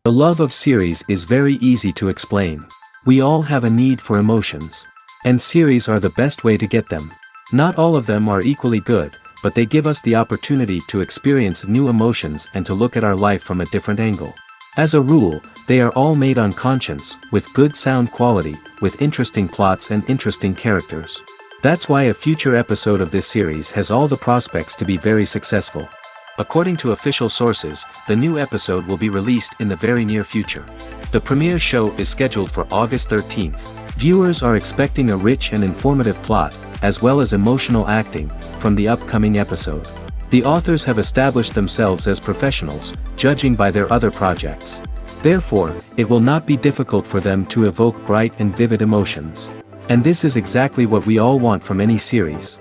The love of series is very easy to explain. We all have a need for emotions. And series are the best way to get them. Not all of them are equally good, but they give us the opportunity to experience new emotions and to look at our life from a different angle. As a rule, they are all made on conscience, with good sound quality, with interesting plots and interesting characters. That's why a future episode of this series has all the prospects to be very successful. According to official sources, the new episode will be released in the very near future. The premiere show is scheduled for August 13th. Viewers are expecting a rich and informative plot, as well as emotional acting, from the upcoming episode. The authors have established themselves as professionals, judging by their other projects. Therefore, it will not be difficult for them to evoke bright and vivid emotions. And this is exactly what we all want from any series.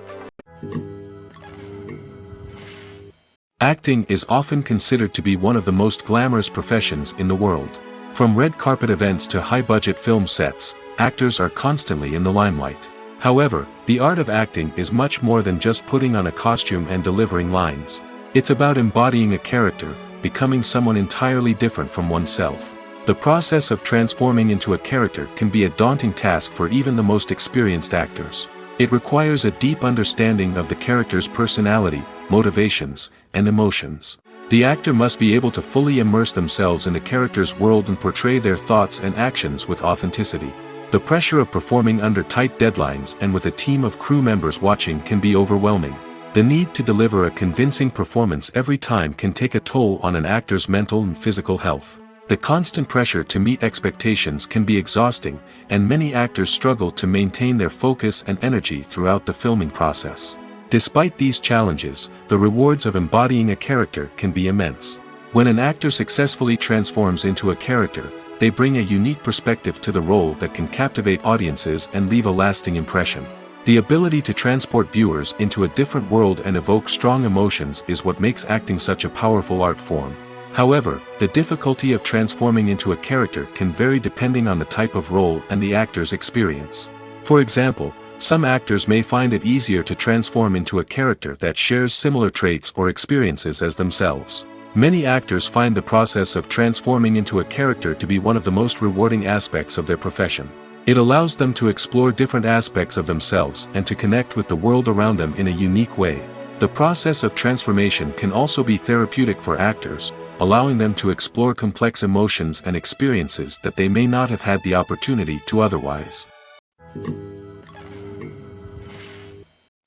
Acting is often considered to be one of the most glamorous professions in the world. From red carpet events to high-budget film sets, actors are constantly in the limelight. However, the art of acting is much more than just putting on a costume and delivering lines. It's about embodying a character, becoming someone entirely different from oneself. The process of transforming into a character can be a daunting task for even the most experienced actors. It requires a deep understanding of the character's personality, motivations, and emotions. The actor must be able to fully immerse themselves in the character's world and portray their thoughts and actions with authenticity. The pressure of performing under tight deadlines and with a team of crew members watching can be overwhelming. The need to deliver a convincing performance every time can take a toll on an actor's mental and physical health. The constant pressure to meet expectations can be exhausting, and many actors struggle to maintain their focus and energy throughout the filming process. Despite these challenges, the rewards of embodying a character can be immense. When an actor successfully transforms into a character, they bring a unique perspective to the role that can captivate audiences and leave a lasting impression. The ability to transport viewers into a different world and evoke strong emotions is what makes acting such a powerful art form. However, the difficulty of transforming into a character can vary depending on the type of role and the actor's experience. For example, some actors may find it easier to transform into a character that shares similar traits or experiences as themselves. Many actors find the process of transforming into a character to be one of the most rewarding aspects of their profession. It allows them to explore different aspects of themselves and to connect with the world around them in a unique way. The process of transformation can also be therapeutic for actors, allowing them to explore complex emotions and experiences that they may not have had the opportunity to otherwise.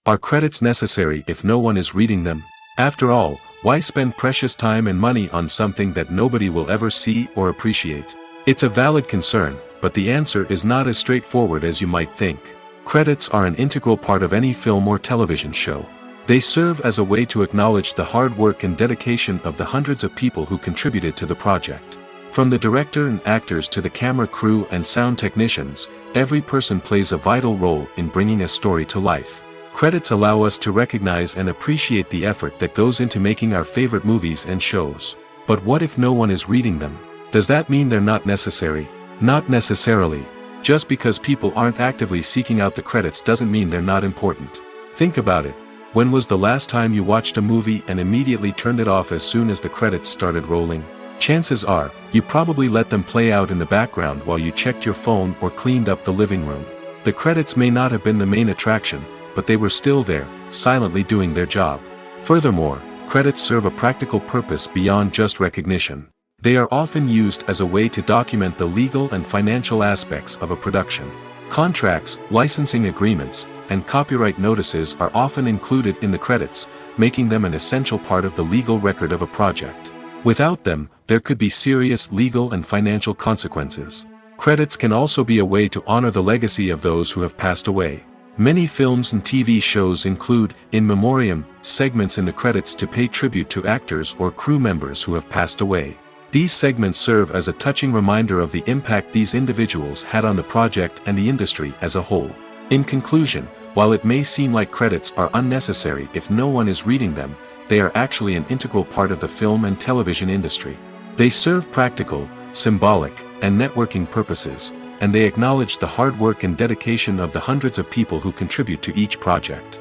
Are credits necessary if no one is reading them? After all, why spend precious time and money on something that nobody will ever see or appreciate? It's a valid concern, but the answer is not as straightforward as you might think. Credits are an integral part of any film or television show. They serve as a way to acknowledge the hard work and dedication of the hundreds of people who contributed to the project. From the director and actors to the camera crew and sound technicians, every person plays a vital role in bringing a story to life. Credits allow us to recognize and appreciate the effort that goes into making our favorite movies and shows. But what if no one is reading them? Does that mean they're not necessary? Not necessarily. Just because people aren't actively seeking out the credits doesn't mean they're not important. Think about it. When was the last time you watched a movie and immediately turned it off as soon as the credits started rolling? Chances are, you probably let them play out in the background while you checked your phone or cleaned up the living room. The credits may not have been the main attraction, but they were still there, silently doing their job. Furthermore, credits serve a practical purpose beyond just recognition. They are often used as a way to document the legal and financial aspects of a production. Contracts, licensing agreements, and copyright notices are often included in the credits, making them an essential part of the legal record of a project. Without them, there could be serious legal and financial consequences. Credits can also be a way to honor the legacy of those who have passed away. Many films and TV shows include, in memoriam, segments in the credits to pay tribute to actors or crew members who have passed away. These segments serve as a touching reminder of the impact these individuals had on the project and the industry as a whole. In conclusion, while it may seem like credits are unnecessary if no one is reading them, they are actually an integral part of the film and television industry. They serve practical, symbolic, and networking purposes, and they acknowledge the hard work and dedication of the hundreds of people who contribute to each project.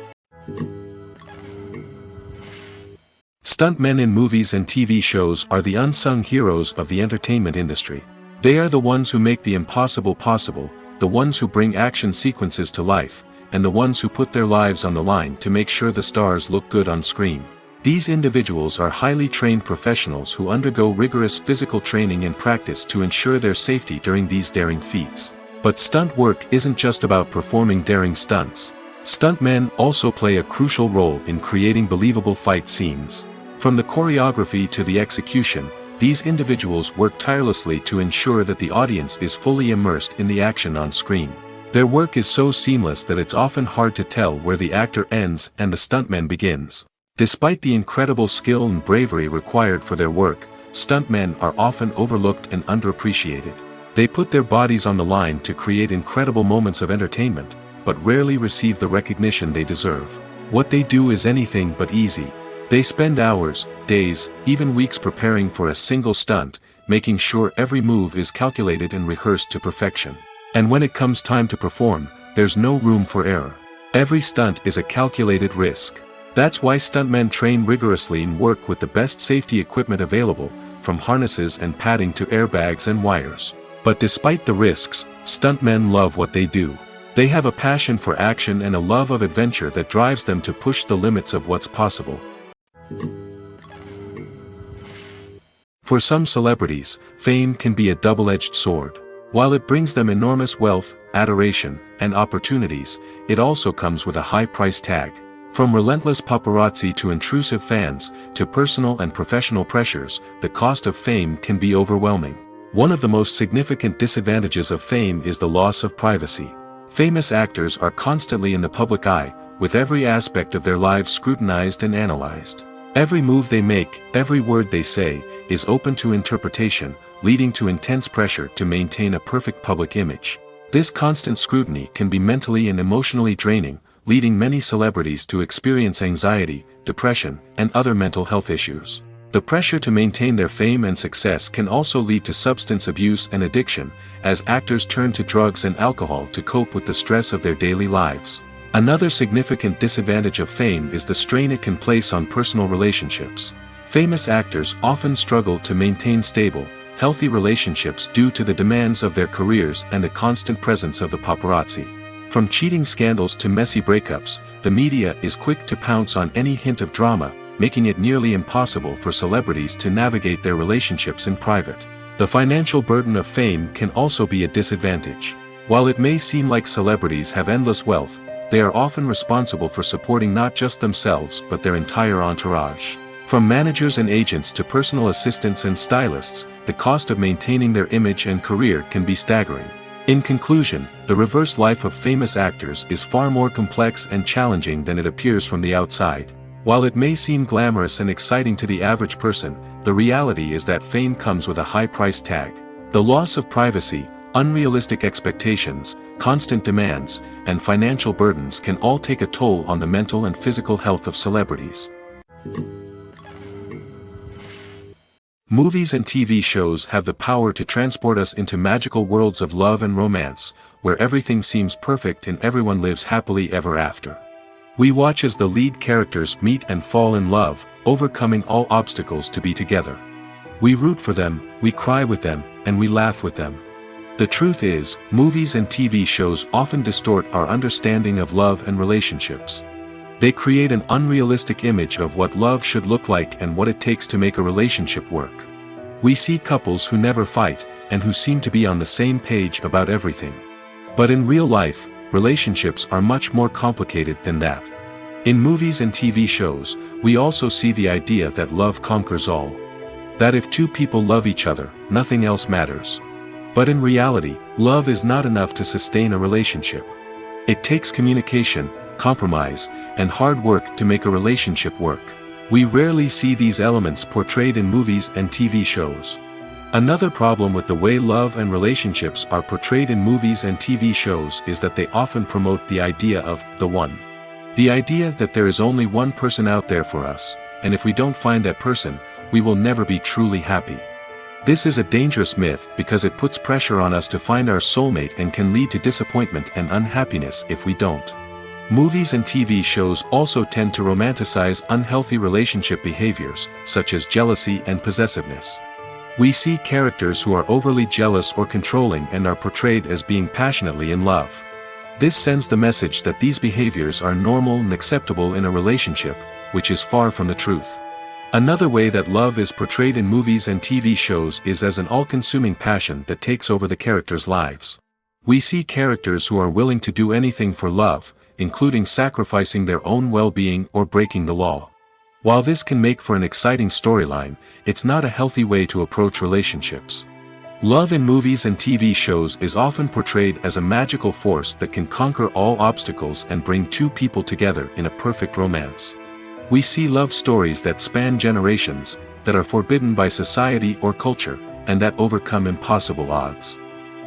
Stuntmen in movies and TV shows are the unsung heroes of the entertainment industry. They are the ones who make the impossible possible, the ones who bring action sequences to life, and the ones who put their lives on the line to make sure the stars look good on screen. These individuals are highly trained professionals who undergo rigorous physical training and practice to ensure their safety during these daring feats. But stunt work isn't just about performing daring stunts. Stuntmen also play a crucial role in creating believable fight scenes. From the choreography to the execution, these individuals work tirelessly to ensure that the audience is fully immersed in the action on screen. Their work is so seamless that it's often hard to tell where the actor ends and the stuntman begins. Despite the incredible skill and bravery required for their work, stuntmen are often overlooked and underappreciated. They put their bodies on the line to create incredible moments of entertainment, but rarely receive the recognition they deserve. What they do is anything but easy. They spend hours, days, even weeks preparing for a single stunt, making sure every move is calculated and rehearsed to perfection. And when it comes time to perform, there's no room for error. Every stunt is a calculated risk. That's why stuntmen train rigorously and work with the best safety equipment available, from harnesses and padding to airbags and wires. But despite the risks, stuntmen love what they do. They have a passion for action and a love of adventure that drives them to push the limits of what's possible. For some celebrities, fame can be a double-edged sword. While it brings them enormous wealth, adoration, and opportunities, it also comes with a high price tag. From relentless paparazzi to intrusive fans, to personal and professional pressures, the cost of fame can be overwhelming. One of the most significant disadvantages of fame is the loss of privacy. Famous actors are constantly in the public eye, with every aspect of their lives scrutinized and analyzed. Every move they make, every word they say, is open to interpretation, leading to intense pressure to maintain a perfect public image. This constant scrutiny can be mentally and emotionally draining, leading many celebrities to experience anxiety, depression, and other mental health issues. The pressure to maintain their fame and success can also lead to substance abuse and addiction, as actors turn to drugs and alcohol to cope with the stress of their daily lives. Another significant disadvantage of fame is the strain it can place on personal relationships. Famous actors often struggle to maintain stable, healthy relationships due to the demands of their careers and the constant presence of the paparazzi. From cheating scandals to messy breakups, the media is quick to pounce on any hint of drama, making it nearly impossible for celebrities to navigate their relationships in private. The financial burden of fame can also be a disadvantage. While it may seem like celebrities have endless wealth, they are often responsible for supporting not just themselves but their entire entourage. From managers and agents to personal assistants and stylists, the cost of maintaining their image and career can be staggering. In conclusion, the reverse life of famous actors is far more complex and challenging than it appears from the outside. While it may seem glamorous and exciting to the average person, the reality is that fame comes with a high price tag. The loss of privacy, unrealistic expectations, constant demands, and financial burdens can all take a toll on the mental and physical health of celebrities. Movies and TV shows have the power to transport us into magical worlds of love and romance, where everything seems perfect and everyone lives happily ever after. We watch as the lead characters meet and fall in love, overcoming all obstacles to be together. We root for them, we cry with them, and we laugh with them. The truth is, movies and TV shows often distort our understanding of love and relationships. They create an unrealistic image of what love should look like and what it takes to make a relationship work. We see couples who never fight, and who seem to be on the same page about everything. But in real life, relationships are much more complicated than that. In movies and TV shows, we also see the idea that love conquers all. That if two people love each other, nothing else matters. But in reality, love is not enough to sustain a relationship. It takes communication, compromise, and hard work to make a relationship work. We rarely see these elements portrayed in movies and TV shows. Another problem with the way love and relationships are portrayed in movies and TV shows is that they often promote the idea of the one. The idea that there is only one person out there for us, and if we don't find that person, we will never be truly happy. This is a dangerous myth because it puts pressure on us to find our soulmate and can lead to disappointment and unhappiness if we don't. Movies and TV shows also tend to romanticize unhealthy relationship behaviors, such as jealousy and possessiveness. We see characters who are overly jealous or controlling and are portrayed as being passionately in love. This sends the message that these behaviors are normal and acceptable in a relationship, which is far from the truth. Another way that love is portrayed in movies and TV shows is as an all-consuming passion that takes over the characters' lives. We see characters who are willing to do anything for love, including sacrificing their own well-being or breaking the law. While this can make for an exciting storyline, it's not a healthy way to approach relationships. Love in movies and TV shows is often portrayed as a magical force that can conquer all obstacles and bring two people together in a perfect romance. We see love stories that span generations, that are forbidden by society or culture, and that overcome impossible odds.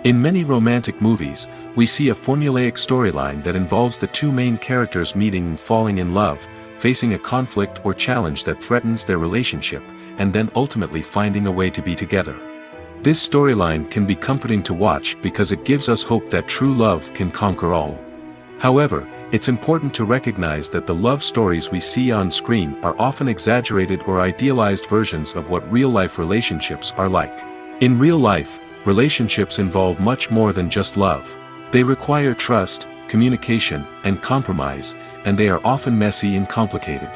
In many romantic movies, we see a formulaic storyline that involves the two main characters meeting and falling in love, facing a conflict or challenge that threatens their relationship, and then ultimately finding a way to be together. This storyline can be comforting to watch because it gives us hope that true love can conquer all. However, it's important to recognize that the love stories we see on screen are often exaggerated or idealized versions of what real-life relationships are like. In real life, relationships involve much more than just love. They require trust, communication, and compromise, and they are often messy and complicated.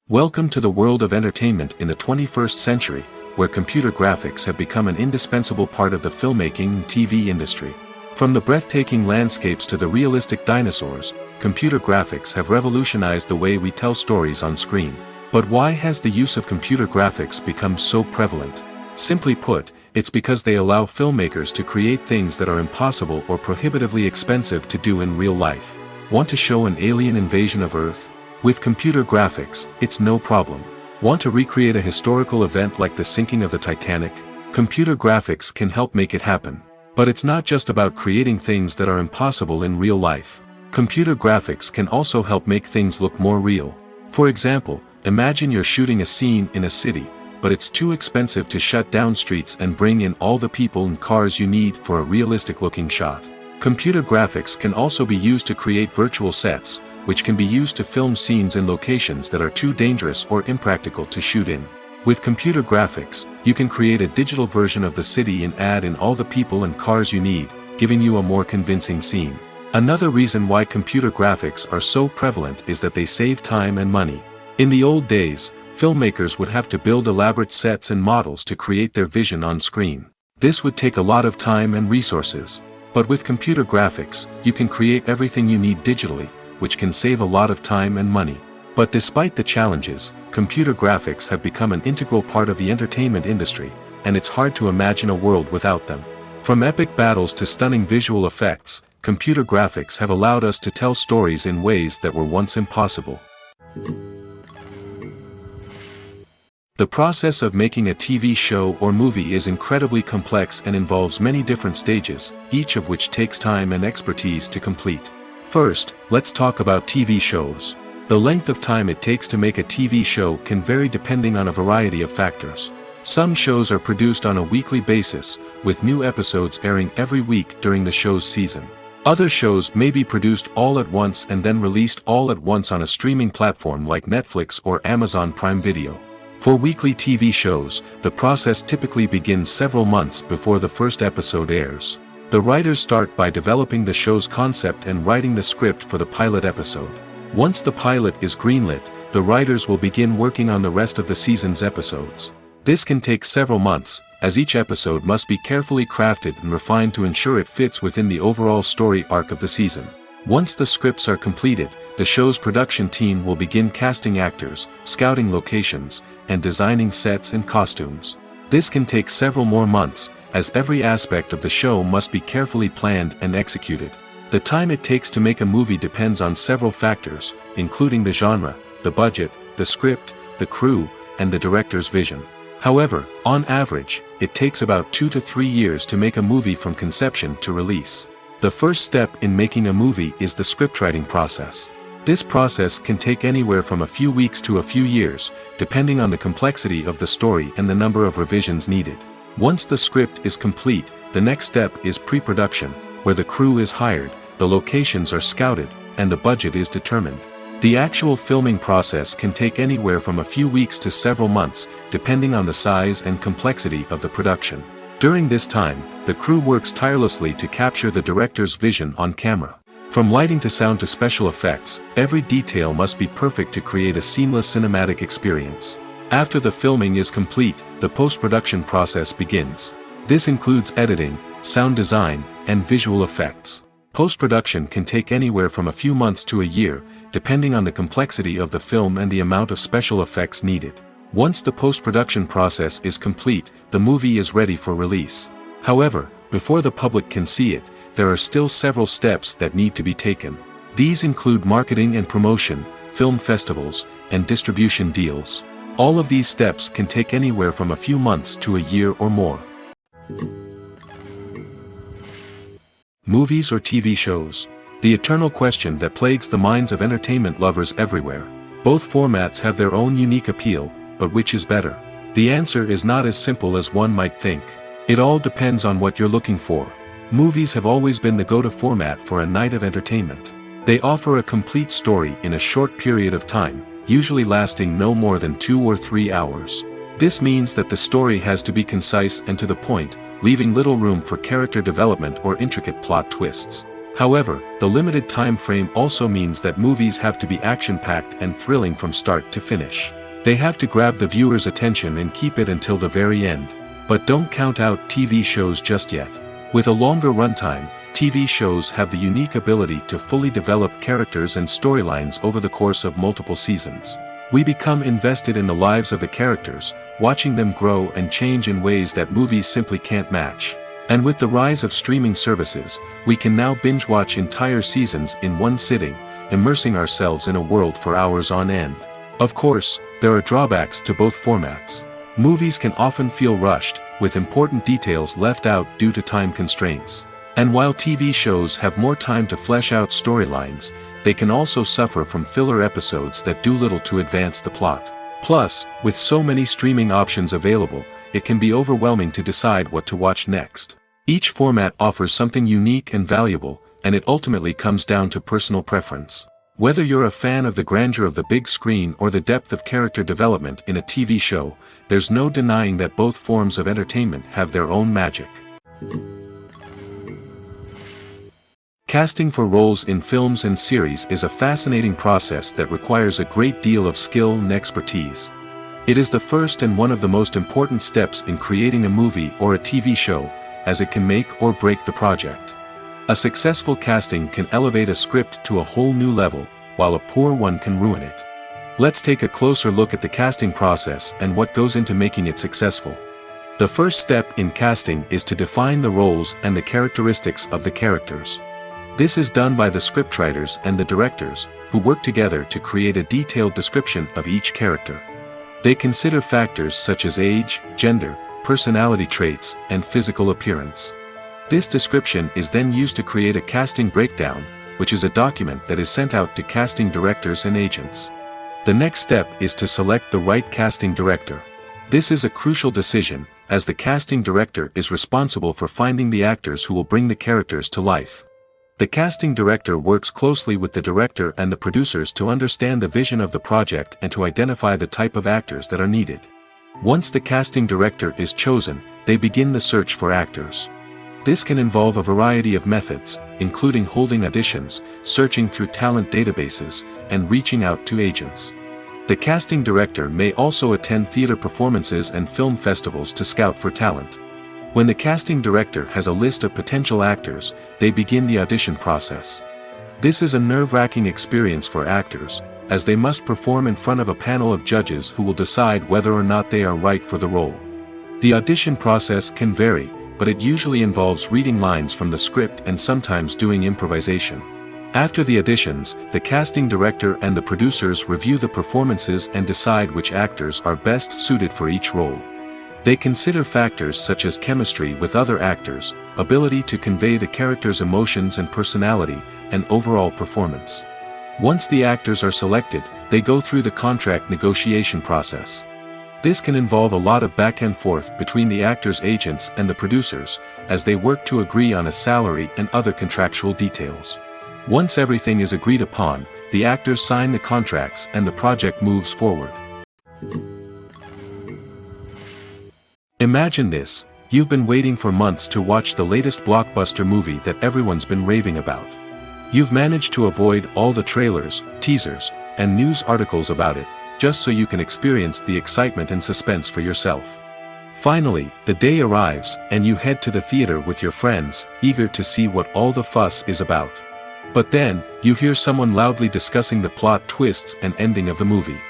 Welcome to the world of entertainment in the 21st century, where computer graphics have become an indispensable part of the filmmaking and TV industry. From the breathtaking landscapes to the realistic dinosaurs, computer graphics have revolutionized the way we tell stories on screen. But why has the use of computer graphics become so prevalent? Simply put, it's because they allow filmmakers to create things that are impossible or prohibitively expensive to do in real life. Want to show an alien invasion of Earth? With computer graphics, it's no problem. Want to recreate a historical event like the sinking of the Titanic? Computer graphics can help make it happen. But it's not just about creating things that are impossible in real life. Computer graphics can also help make things look more real. For example, imagine you're shooting a scene in a city, but it's too expensive to shut down streets and bring in all the people and cars you need for a realistic-looking shot. Computer graphics can also be used to create virtual sets, which can be used to film scenes in locations that are too dangerous or impractical to shoot in. With computer graphics, you can create a digital version of the city and add in all the people and cars you need, giving you a more convincing scene. Another reason why computer graphics are so prevalent is that they save time and money. In the old days, filmmakers would have to build elaborate sets and models to create their vision on screen. This would take a lot of time and resources. But with computer graphics, you can create everything you need digitally, which can save a lot of time and money. But despite the challenges, computer graphics have become an integral part of the entertainment industry, and it's hard to imagine a world without them. From epic battles to stunning visual effects, computer graphics have allowed us to tell stories in ways that were once impossible. The process of making a TV show or movie is incredibly complex and involves many different stages, each of which takes time and expertise to complete. First, let's talk about TV shows. The length of time it takes to make a TV show can vary depending on a variety of factors. Some shows are produced on a weekly basis, with new episodes airing every week during the show's season. Other shows may be produced all at once and then released all at once on a streaming platform like Netflix or Amazon Prime Video. For weekly TV shows, the process typically begins several months before the first episode airs. The writers start by developing the show's concept and writing the script for the pilot episode. Once the pilot is greenlit, the writers will begin working on the rest of the season's episodes. This can take several months, as each episode must be carefully crafted and refined to ensure it fits within the overall story arc of the season. Once the scripts are completed, the show's production team will begin casting actors, scouting locations, and designing sets and costumes. This can take several more months, as every aspect of the show must be carefully planned and executed. The time it takes to make a movie depends on several factors, including the genre, the budget, the script, the crew, and the director's vision. However, on average, it takes about 2 to 3 years to make a movie from conception to release. The first step in making a movie is the scriptwriting process. This process can take anywhere from a few weeks to a few years, depending on the complexity of the story and the number of revisions needed. Once the script is complete, the next step is pre-production, where the crew is hired, the locations are scouted, and the budget is determined. The actual filming process can take anywhere from a few weeks to several months, depending on the size and complexity of the production. During this time, the crew works tirelessly to capture the director's vision on camera. From lighting to sound to special effects, every detail must be perfect to create a seamless cinematic experience. After the filming is complete, the post-production process begins. This includes editing, sound design, and visual effects. Post-production can take anywhere from a few months to a year, depending on the complexity of the film and the amount of special effects needed. Once the post-production process is complete, the movie is ready for release. However, before the public can see it, there are still several steps that need to be taken. These include marketing and promotion, film festivals, and distribution deals. All of these steps can take anywhere from a few months to a year or more. Movies or TV shows? The eternal question that plagues the minds of entertainment lovers everywhere. Both formats have their own unique appeal, but which is better? The answer is not as simple as one might think. It all depends on what you're looking for. Movies have always been the go-to format for a night of entertainment. They offer a complete story in a short period of time, usually lasting no more than 2 or 3 hours. This means that the story has to be concise and to the point, leaving little room for character development or intricate plot twists. However, the limited time frame also means that movies have to be action-packed and thrilling from start to finish. They have to grab the viewer's attention and keep it until the very end. But don't count out TV shows just yet. With a longer runtime, TV shows have the unique ability to fully develop characters and storylines over the course of multiple seasons. We become invested in the lives of the characters, watching them grow and change in ways that movies simply can't match. And with the rise of streaming services, we can now binge-watch entire seasons in one sitting, immersing ourselves in a world for hours on end. Of course, there are drawbacks to both formats. Movies can often feel rushed, with important details left out due to time constraints. And while TV shows have more time to flesh out storylines, they can also suffer from filler episodes that do little to advance the plot. Plus, with so many streaming options available, it can be overwhelming to decide what to watch next. Each format offers something unique and valuable, and it ultimately comes down to personal preference. Whether you're a fan of the grandeur of the big screen or the depth of character development in a TV show, there's no denying that both forms of entertainment have their own magic. Casting for roles in films and series is a fascinating process that requires a great deal of skill and expertise. It is the first and one of the most important steps in creating a movie or a TV show, as it can make or break the project. A successful casting can elevate a script to a whole new level, while a poor one can ruin it. Let's take a closer look at the casting process and what goes into making it successful. The first step in casting is to define the roles and the characteristics of the characters. This is done by the scriptwriters and the directors, who work together to create a detailed description of each character. They consider factors such as age, gender, personality traits, and physical appearance. This description is then used to create a casting breakdown, which is a document that is sent out to casting directors and agents. The next step is to select the right casting director. This is a crucial decision, as the casting director is responsible for finding the actors who will bring the characters to life. The casting director works closely with the director and the producers to understand the vision of the project and to identify the type of actors that are needed. Once the casting director is chosen, they begin the search for actors. This can involve a variety of methods, including holding auditions, searching through talent databases, and reaching out to agents. The casting director may also attend theater performances and film festivals to scout for talent. When the casting director has a list of potential actors, they begin the audition process. This is a nerve-wracking experience for actors, as they must perform in front of a panel of judges who will decide whether or not they are right for the role. The audition process can vary, but it usually involves reading lines from the script and sometimes doing improvisation. After the auditions, the casting director and the producers review the performances and decide which actors are best suited for each role. They consider factors such as chemistry with other actors, ability to convey the character's emotions and personality, and overall performance. Once the actors are selected, they go through the contract negotiation process. This can involve a lot of back and forth between the actors' agents and the producers, as they work to agree on a salary and other contractual details. Once everything is agreed upon, the actors sign the contracts and the project moves forward. Imagine this: you've been waiting for months to watch the latest blockbuster movie that everyone's been raving about. You've managed to avoid all the trailers, teasers, and news articles about it, just so you can experience the excitement and suspense for yourself. Finally, the day arrives, and you head to the theater with your friends, eager to see what all the fuss is about. But then, you hear someone loudly discussing the plot twists and ending of the movie.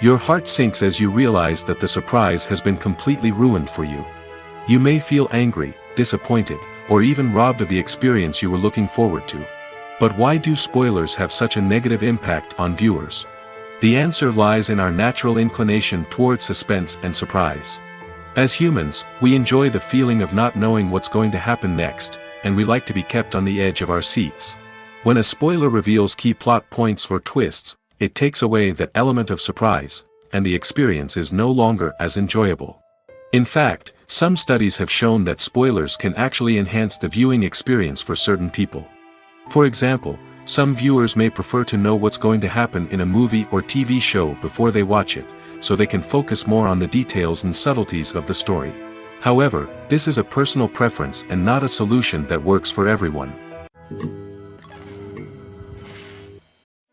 Your heart sinks as you realize that the surprise has been completely ruined for you. You may feel angry, disappointed, or even robbed of the experience you were looking forward to. But why do spoilers have such a negative impact on viewers? The answer lies in our natural inclination toward suspense and surprise. As humans, we enjoy the feeling of not knowing what's going to happen next, and we like to be kept on the edge of our seats. When a spoiler reveals key plot points or twists, it takes away that element of surprise, and the experience is no longer as enjoyable. In fact, some studies have shown that spoilers can actually enhance the viewing experience for certain people. For example, some viewers may prefer to know what's going to happen in a movie or TV show before they watch it, so they can focus more on the details and subtleties of the story. However, this is a personal preference and not a solution that works for everyone.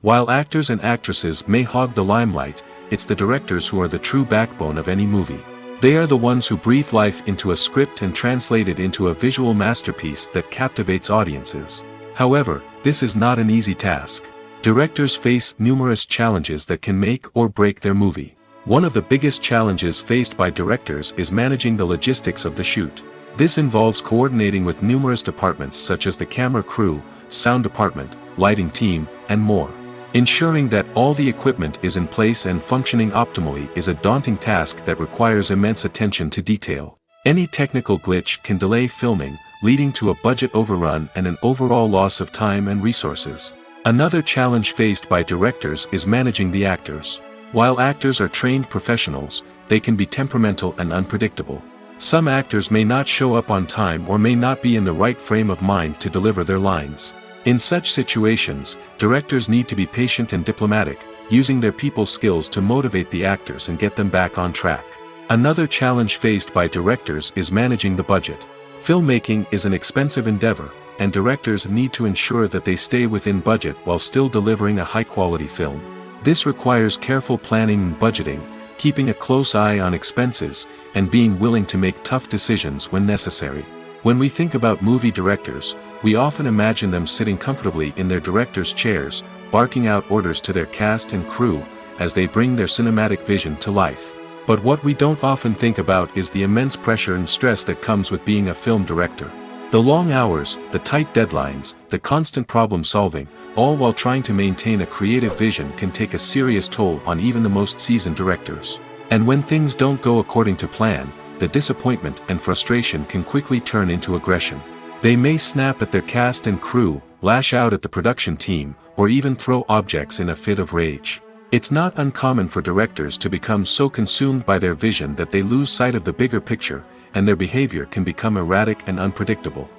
While actors and actresses may hog the limelight, it's the directors who are the true backbone of any movie. They are the ones who breathe life into a script and translate it into a visual masterpiece that captivates audiences. However, this is not an easy task. Directors face numerous challenges that can make or break their movie. One of the biggest challenges faced by directors is managing the logistics of the shoot. This involves coordinating with numerous departments such as the camera crew, sound department, lighting team, and more. Ensuring that all the equipment is in place and functioning optimally is a daunting task that requires immense attention to detail. Any technical glitch can delay filming, leading to a budget overrun and an overall loss of time and resources. Another challenge faced by directors is managing the actors. While actors are trained professionals, they can be temperamental and unpredictable. Some actors may not show up on time or may not be in the right frame of mind to deliver their lines. In such situations, directors need to be patient and diplomatic, using their people skills to motivate the actors and get them back on track. Another challenge faced by directors is managing the budget. Filmmaking is an expensive endeavor, and directors need to ensure that they stay within budget while still delivering a high-quality film. This requires careful planning and budgeting, keeping a close eye on expenses, and being willing to make tough decisions when necessary. When we think about movie directors, we often imagine them sitting comfortably in their director's chairs, barking out orders to their cast and crew, as they bring their cinematic vision to life. But what we don't often think about is the immense pressure and stress that comes with being a film director. The long hours, the tight deadlines, the constant problem solving, all while trying to maintain a creative vision can take a serious toll on even the most seasoned directors. And when things don't go according to plan, the disappointment and frustration can quickly turn into aggression. They may snap at their cast and crew, lash out at the production team, or even throw objects in a fit of rage. It's not uncommon for directors to become so consumed by their vision that they lose sight of the bigger picture, and their behavior can become erratic and unpredictable.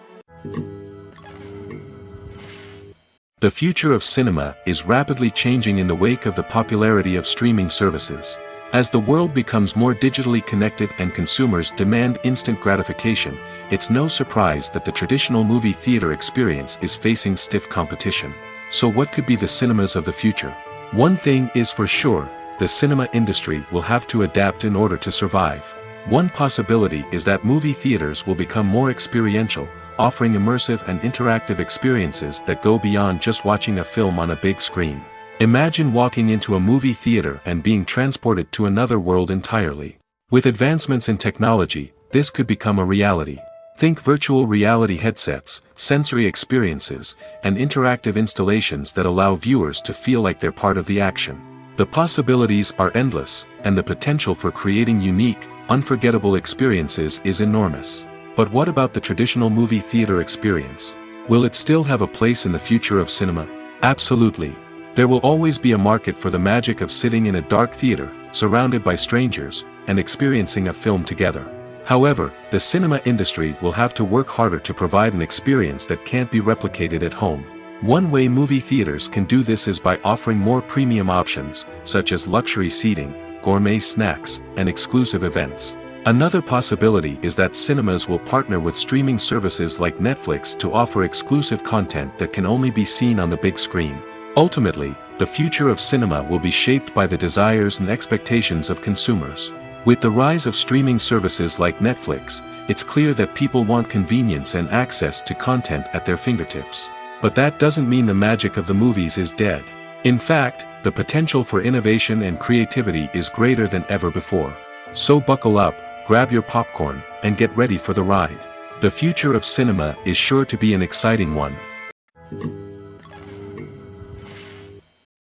The future of cinema is rapidly changing in the wake of the popularity of streaming services. As the world becomes more digitally connected and consumers demand instant gratification, it's no surprise that the traditional movie theater experience is facing stiff competition. So what could be the cinemas of the future? One thing is for sure, the cinema industry will have to adapt in order to survive. One possibility is that movie theaters will become more experiential, offering immersive and interactive experiences that go beyond just watching a film on a big screen. Imagine walking into a movie theater and being transported to another world entirely. With advancements in technology, this could become a reality. Think virtual reality headsets, sensory experiences, and interactive installations that allow viewers to feel like they're part of the action. The possibilities are endless, and the potential for creating unique, unforgettable experiences is enormous. But what about the traditional movie theater experience? Will it still have a place in the future of cinema? Absolutely. There will always be a market for the magic of sitting in a dark theater, surrounded by strangers, and experiencing a film together. However, the cinema industry will have to work harder to provide an experience that can't be replicated at home. One way movie theaters can do this is by offering more premium options, such as luxury seating, gourmet snacks, and exclusive events. Another possibility is that cinemas will partner with streaming services like Netflix to offer exclusive content that can only be seen on the big screen. Ultimately, the future of cinema will be shaped by the desires and expectations of consumers. With the rise of streaming services like Netflix, it's clear that people want convenience and access to content at their fingertips. But that doesn't mean the magic of the movies is dead. In fact, the potential for innovation and creativity is greater than ever before. So buckle up, grab your popcorn, and get ready for the ride. The future of cinema is sure to be an exciting one.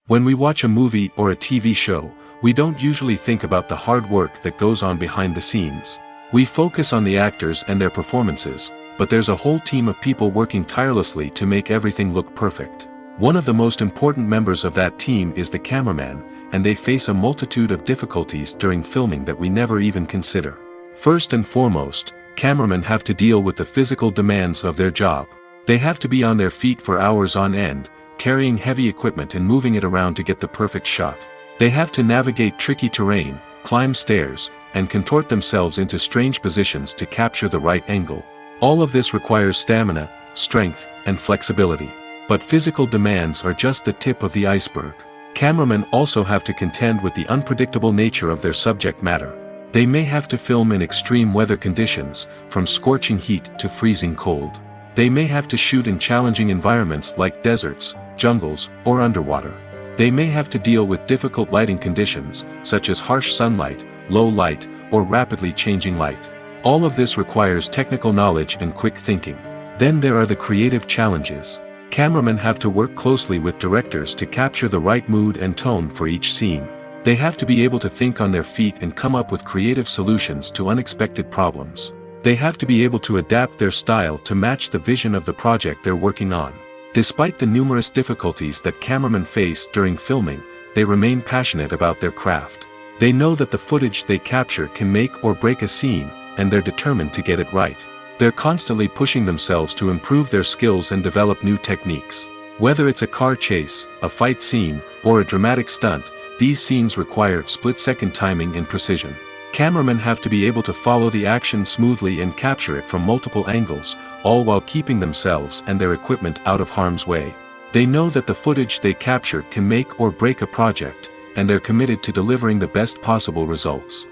When we watch a movie or a TV show, we don't usually think about the hard work that goes on behind the scenes. We focus on the actors and their performances, but there's a whole team of people working tirelessly to make everything look perfect. One of the most important members of that team is the cameraman, and they face a multitude of difficulties during filming that we never even consider. First and foremost, cameramen have to deal with the physical demands of their job. They have to be on their feet for hours on end, carrying heavy equipment and moving it around to get the perfect shot. They have to navigate tricky terrain, climb stairs, and contort themselves into strange positions to capture the right angle. All of this requires stamina, strength, and flexibility. But physical demands are just the tip of the iceberg. Cameramen also have to contend with the unpredictable nature of their subject matter. They may have to film in extreme weather conditions, from scorching heat to freezing cold. They may have to shoot in challenging environments like deserts, jungles, or underwater. They may have to deal with difficult lighting conditions, such as harsh sunlight, low light, or rapidly changing light. All of this requires technical knowledge and quick thinking. Then there are the creative challenges. Cameramen have to work closely with directors to capture the right mood and tone for each scene. They have to be able to think on their feet and come up with creative solutions to unexpected problems. They have to be able to adapt their style to match the vision of the project they're working on. Despite the numerous difficulties that cameramen face during filming, they remain passionate about their craft. They know that the footage they capture can make or break a scene, and they're determined to get it right. They're constantly pushing themselves to improve their skills and develop new techniques. Whether it's a car chase, a fight scene, or a dramatic stunt, these scenes require split-second timing and precision. Cameramen have to be able to follow the action smoothly and capture it from multiple angles, all while keeping themselves and their equipment out of harm's way. They know that the footage they capture can make or break a project, and they're committed to delivering the best possible results.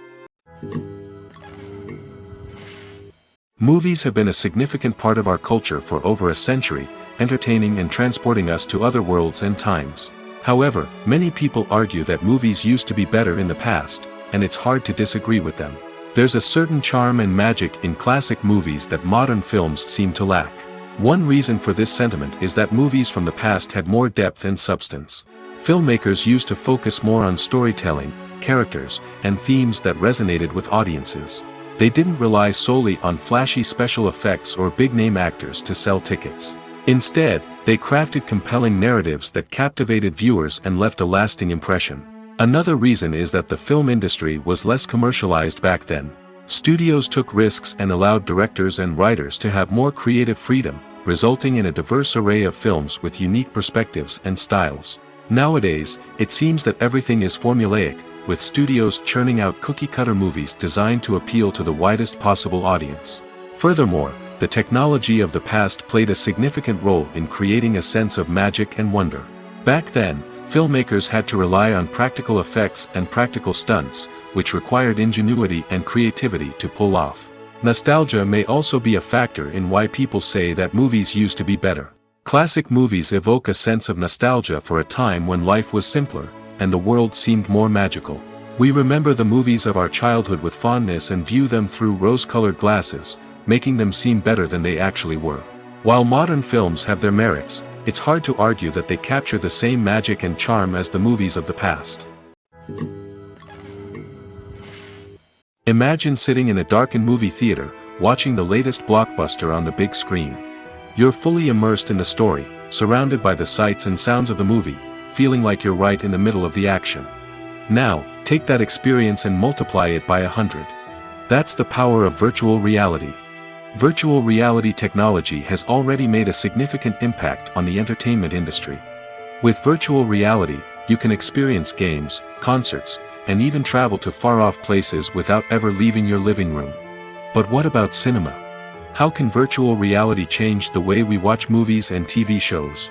Movies have been a significant part of our culture for over a century, entertaining and transporting us to other worlds and times. However, many people argue that movies used to be better in the past, and it's hard to disagree with them. There's a certain charm and magic in classic movies that modern films seem to lack. One reason for this sentiment is that movies from the past had more depth and substance. Filmmakers used to focus more on storytelling, characters, and themes that resonated with audiences. They didn't rely solely on flashy special effects or big-name actors to sell tickets. Instead, they crafted compelling narratives that captivated viewers and left a lasting impression. Another reason is that the film industry was less commercialized back then. Studios took risks and allowed directors and writers to have more creative freedom, resulting in a diverse array of films with unique perspectives and styles. Nowadays, it seems that everything is formulaic, with studios churning out cookie-cutter movies designed to appeal to the widest possible audience. Furthermore, the technology of the past played a significant role in creating a sense of magic and wonder. Back then, filmmakers had to rely on practical effects and practical stunts, which required ingenuity and creativity to pull off. Nostalgia may also be a factor in why people say that movies used to be better. Classic movies evoke a sense of nostalgia for a time when life was simpler, and the world seemed more magical. We remember the movies of our childhood with fondness and view them through rose-colored glasses, making them seem better than they actually were. While modern films have their merits, it's hard to argue that they capture the same magic and charm as the movies of the past. Imagine sitting in a darkened movie theater, watching the latest blockbuster on the big screen. You're fully immersed in the story, surrounded by the sights and sounds of the movie, feeling like you're right in the middle of the action. Now, take that experience and multiply it by 100. That's the power of virtual reality. Virtual reality technology has already made a significant impact on the entertainment industry. With virtual reality, you can experience games, concerts, and even travel to far-off places without ever leaving your living room. But what about cinema? How can virtual reality change the way we watch movies and TV shows?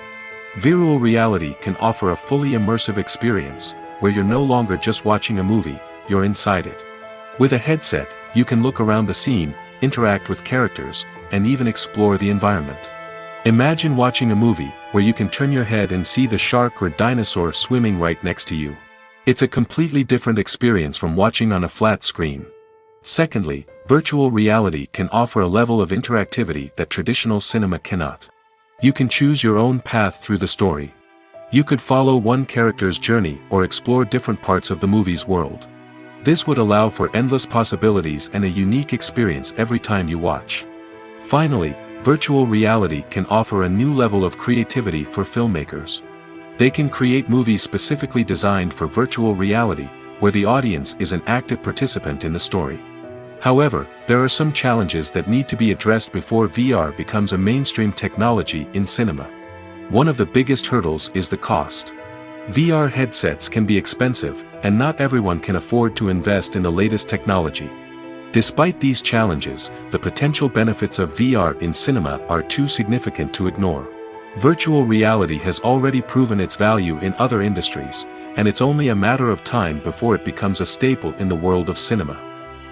Virtual reality can offer a fully immersive experience, where you're no longer just watching a movie, you're inside it. With a headset, you can look around the scene, interact with characters, and even explore the environment. Imagine watching a movie, where you can turn your head and see the shark or dinosaur swimming right next to you. It's a completely different experience from watching on a flat screen. Secondly, virtual reality can offer a level of interactivity that traditional cinema cannot. You can choose your own path through the story. You could follow one character's journey or explore different parts of the movie's world. This would allow for endless possibilities and a unique experience every time you watch. Finally, virtual reality can offer a new level of creativity for filmmakers. They can create movies specifically designed for virtual reality, where the audience is an active participant in the story. However, there are some challenges that need to be addressed before VR becomes a mainstream technology in cinema. One of the biggest hurdles is the cost. VR headsets can be expensive, and not everyone can afford to invest in the latest technology. Despite these challenges, the potential benefits of VR in cinema are too significant to ignore. Virtual reality has already proven its value in other industries, and it's only a matter of time before it becomes a staple in the world of cinema.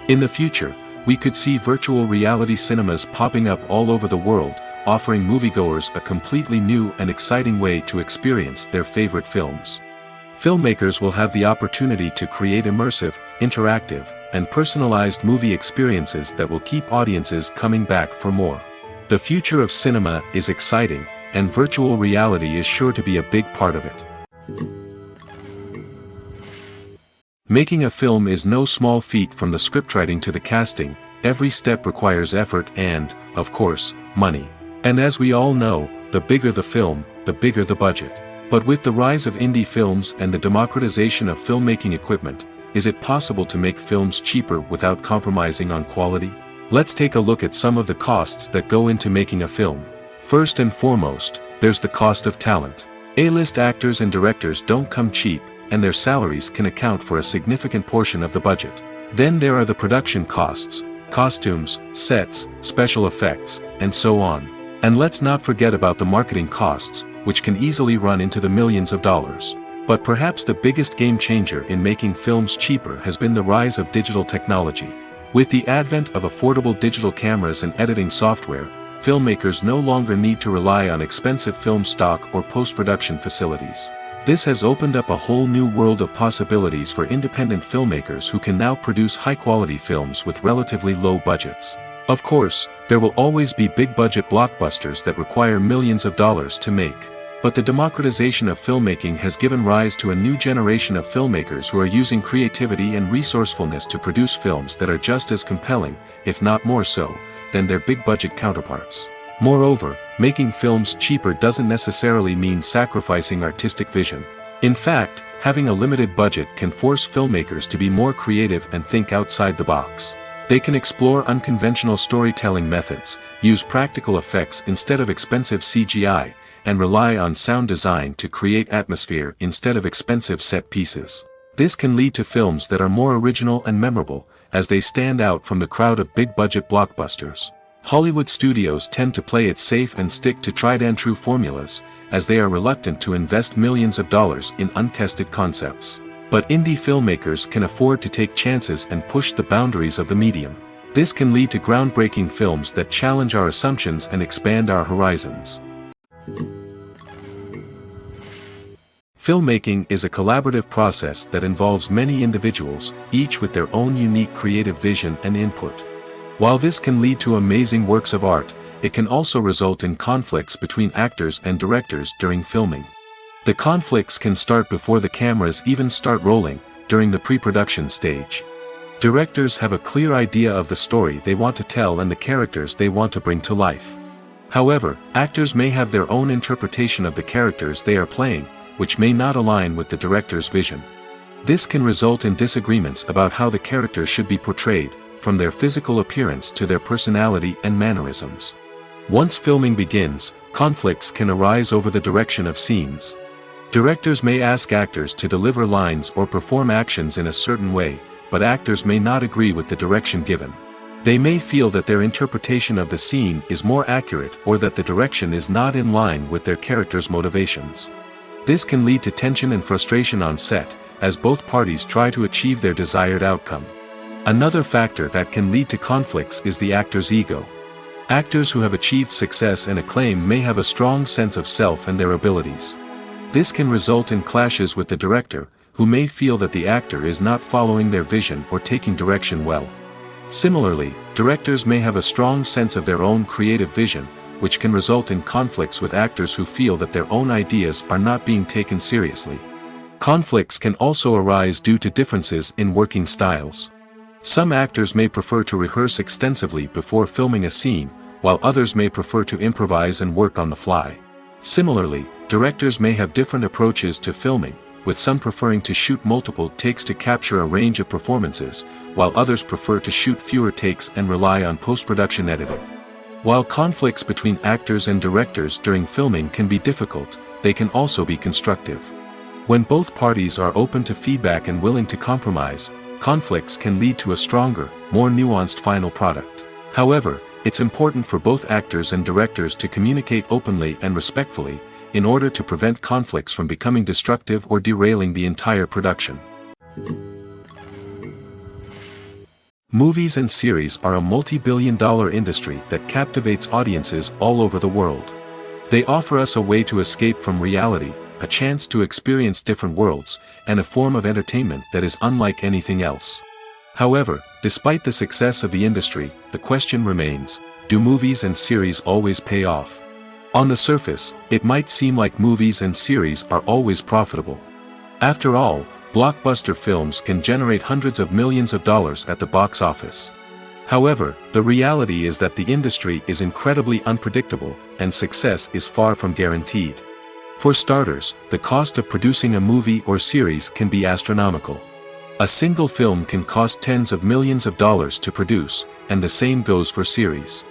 In the future, we could see virtual reality cinemas popping up all over the world, offering moviegoers a completely new and exciting way to experience their favorite films. Filmmakers will have the opportunity to create immersive, interactive, and personalized movie experiences that will keep audiences coming back for more. The future of cinema is exciting, and virtual reality is sure to be a big part of it. Making a film is no small feat. From the scriptwriting to the casting, every step requires effort and, of course, money. And as we all know, the bigger the film, the bigger the budget. But with the rise of indie films and the democratization of filmmaking equipment, is it possible to make films cheaper without compromising on quality? Let's take a look at some of the costs that go into making a film. First and foremost, there's the cost of talent. A-list actors and directors don't come cheap, and their salaries can account for a significant portion of the budget. Then there are the production costs, costumes, sets, special effects, and so on. And let's not forget about the marketing costs, which can easily run into the millions of dollars. But perhaps the biggest game changer in making films cheaper has been the rise of digital technology. With the advent of affordable digital cameras and editing software, filmmakers no longer need to rely on expensive film stock or post-production facilities. This has opened up a whole new world of possibilities for independent filmmakers who can now produce high-quality films with relatively low budgets. Of course, there will always be big-budget blockbusters that require millions of dollars to make. But the democratization of filmmaking has given rise to a new generation of filmmakers who are using creativity and resourcefulness to produce films that are just as compelling, if not more so, than their big-budget counterparts. Moreover, making films cheaper doesn't necessarily mean sacrificing artistic vision. In fact, having a limited budget can force filmmakers to be more creative and think outside the box. They can explore unconventional storytelling methods, use practical effects instead of expensive CGI, and rely on sound design to create atmosphere instead of expensive set pieces. This can lead to films that are more original and memorable, as they stand out from the crowd of big-budget blockbusters. Hollywood studios tend to play it safe and stick to tried-and-true formulas, as they are reluctant to invest millions of dollars in untested concepts. But indie filmmakers can afford to take chances and push the boundaries of the medium. This can lead to groundbreaking films that challenge our assumptions and expand our horizons. Filmmaking is a collaborative process that involves many individuals, each with their own unique creative vision and input. While this can lead to amazing works of art, it can also result in conflicts between actors and directors during filming. The conflicts can start before the cameras even start rolling, during the pre-production stage. Directors have a clear idea of the story they want to tell and the characters they want to bring to life. However, actors may have their own interpretation of the characters they are playing, which may not align with the director's vision. This can result in disagreements about how the characters should be portrayed, from their physical appearance to their personality and mannerisms. Once filming begins, conflicts can arise over the direction of scenes. Directors may ask actors to deliver lines or perform actions in a certain way, but actors may not agree with the direction given. They may feel that their interpretation of the scene is more accurate or that the direction is not in line with their character's motivations. This can lead to tension and frustration on set, as both parties try to achieve their desired outcome. Another factor that can lead to conflicts is the actor's ego. Actors who have achieved success and acclaim may have a strong sense of self and their abilities. This can result in clashes with the director, who may feel that the actor is not following their vision or taking direction well. Similarly, directors may have a strong sense of their own creative vision, which can result in conflicts with actors who feel that their own ideas are not being taken seriously. Conflicts can also arise due to differences in working styles. Some actors may prefer to rehearse extensively before filming a scene, while others may prefer to improvise and work on the fly. Similarly, directors may have different approaches to filming, with some preferring to shoot multiple takes to capture a range of performances, while others prefer to shoot fewer takes and rely on post-production editing. While conflicts between actors and directors during filming can be difficult, they can also be constructive. When both parties are open to feedback and willing to compromise, conflicts can lead to a stronger, more nuanced final product. However, it's important for both actors and directors to communicate openly and respectfully, in order to prevent conflicts from becoming destructive or derailing the entire production. Movies and series are a multi-billion-dollar industry that captivates audiences all over the world. They offer us a way to escape from reality, a chance to experience different worlds, and a form of entertainment that is unlike anything else. However, despite the success of the industry, the question remains, do movies and series always pay off? On the surface, it might seem like movies and series are always profitable. After all, blockbuster films can generate hundreds of millions of dollars at the box office. However, the reality is that the industry is incredibly unpredictable, and success is far from guaranteed. For starters, the cost of producing a movie or series can be astronomical. A single film can cost tens of millions of dollars to produce, and the same goes for series.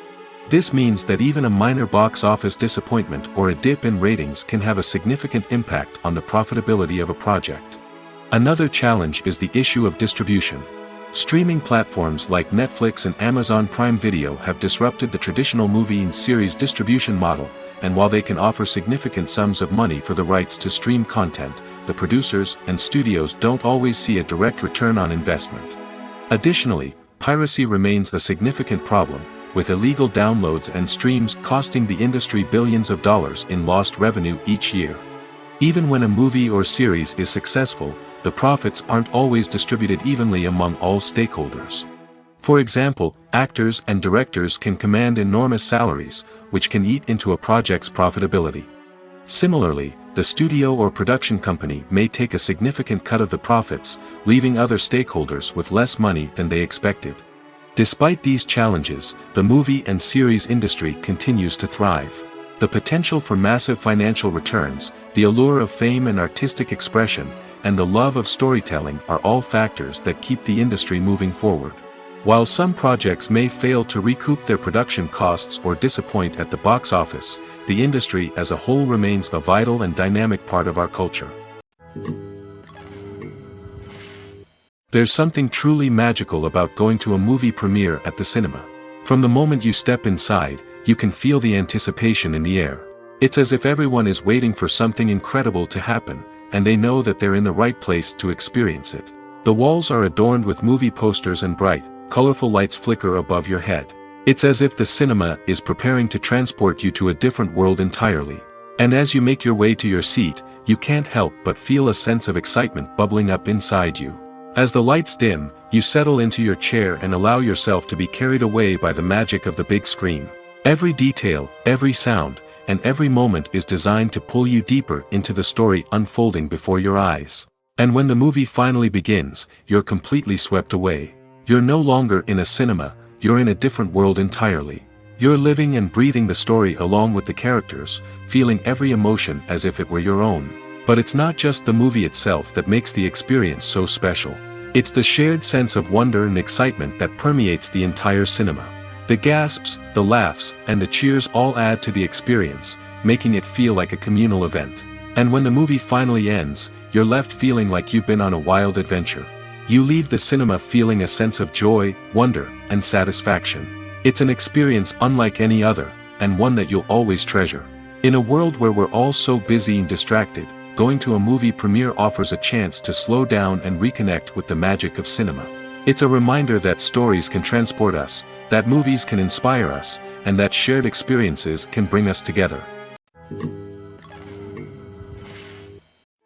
This means that even a minor box office disappointment or a dip in ratings can have a significant impact on the profitability of a project. Another challenge is the issue of distribution. Streaming platforms like Netflix and Amazon Prime Video have disrupted the traditional movie and series distribution model, and while they can offer significant sums of money for the rights to stream content, the producers and studios don't always see a direct return on investment. Additionally, piracy remains a significant problem, with illegal downloads and streams costing the industry billions of dollars in lost revenue each year. Even when a movie or series is successful, the profits aren't always distributed evenly among all stakeholders. For example, actors and directors can command enormous salaries, which can eat into a project's profitability. Similarly, the studio or production company may take a significant cut of the profits, leaving other stakeholders with less money than they expected. Despite these challenges, the movie and series industry continues to thrive. The potential for massive financial returns, the allure of fame and artistic expression, and the love of storytelling are all factors that keep the industry moving forward. While some projects may fail to recoup their production costs or disappoint at the box office, the industry as a whole remains a vital and dynamic part of our culture. There's something truly magical about going to a movie premiere at the cinema. From the moment you step inside, you can feel the anticipation in the air. It's as if everyone is waiting for something incredible to happen, and they know that they're in the right place to experience it. The walls are adorned with movie posters and bright, colorful lights flicker above your head. It's as if the cinema is preparing to transport you to a different world entirely. And as you make your way to your seat, you can't help but feel a sense of excitement bubbling up inside you. As the lights dim, you settle into your chair and allow yourself to be carried away by the magic of the big screen. Every detail, every sound, and every moment is designed to pull you deeper into the story unfolding before your eyes. And when the movie finally begins, you're completely swept away. You're no longer in a cinema, you're in a different world entirely. You're living and breathing the story along with the characters, feeling every emotion as if it were your own. But it's not just the movie itself that makes the experience so special. It's the shared sense of wonder and excitement that permeates the entire cinema. The gasps, the laughs, and the cheers all add to the experience, making it feel like a communal event. And when the movie finally ends, you're left feeling like you've been on a wild adventure. You leave the cinema feeling a sense of joy, wonder, and satisfaction. It's an experience unlike any other, and one that you'll always treasure. In a world where we're all so busy and distracted, going to a movie premiere offers a chance to slow down and reconnect with the magic of cinema. It's a reminder that stories can transport us, that movies can inspire us, and that shared experiences can bring us together.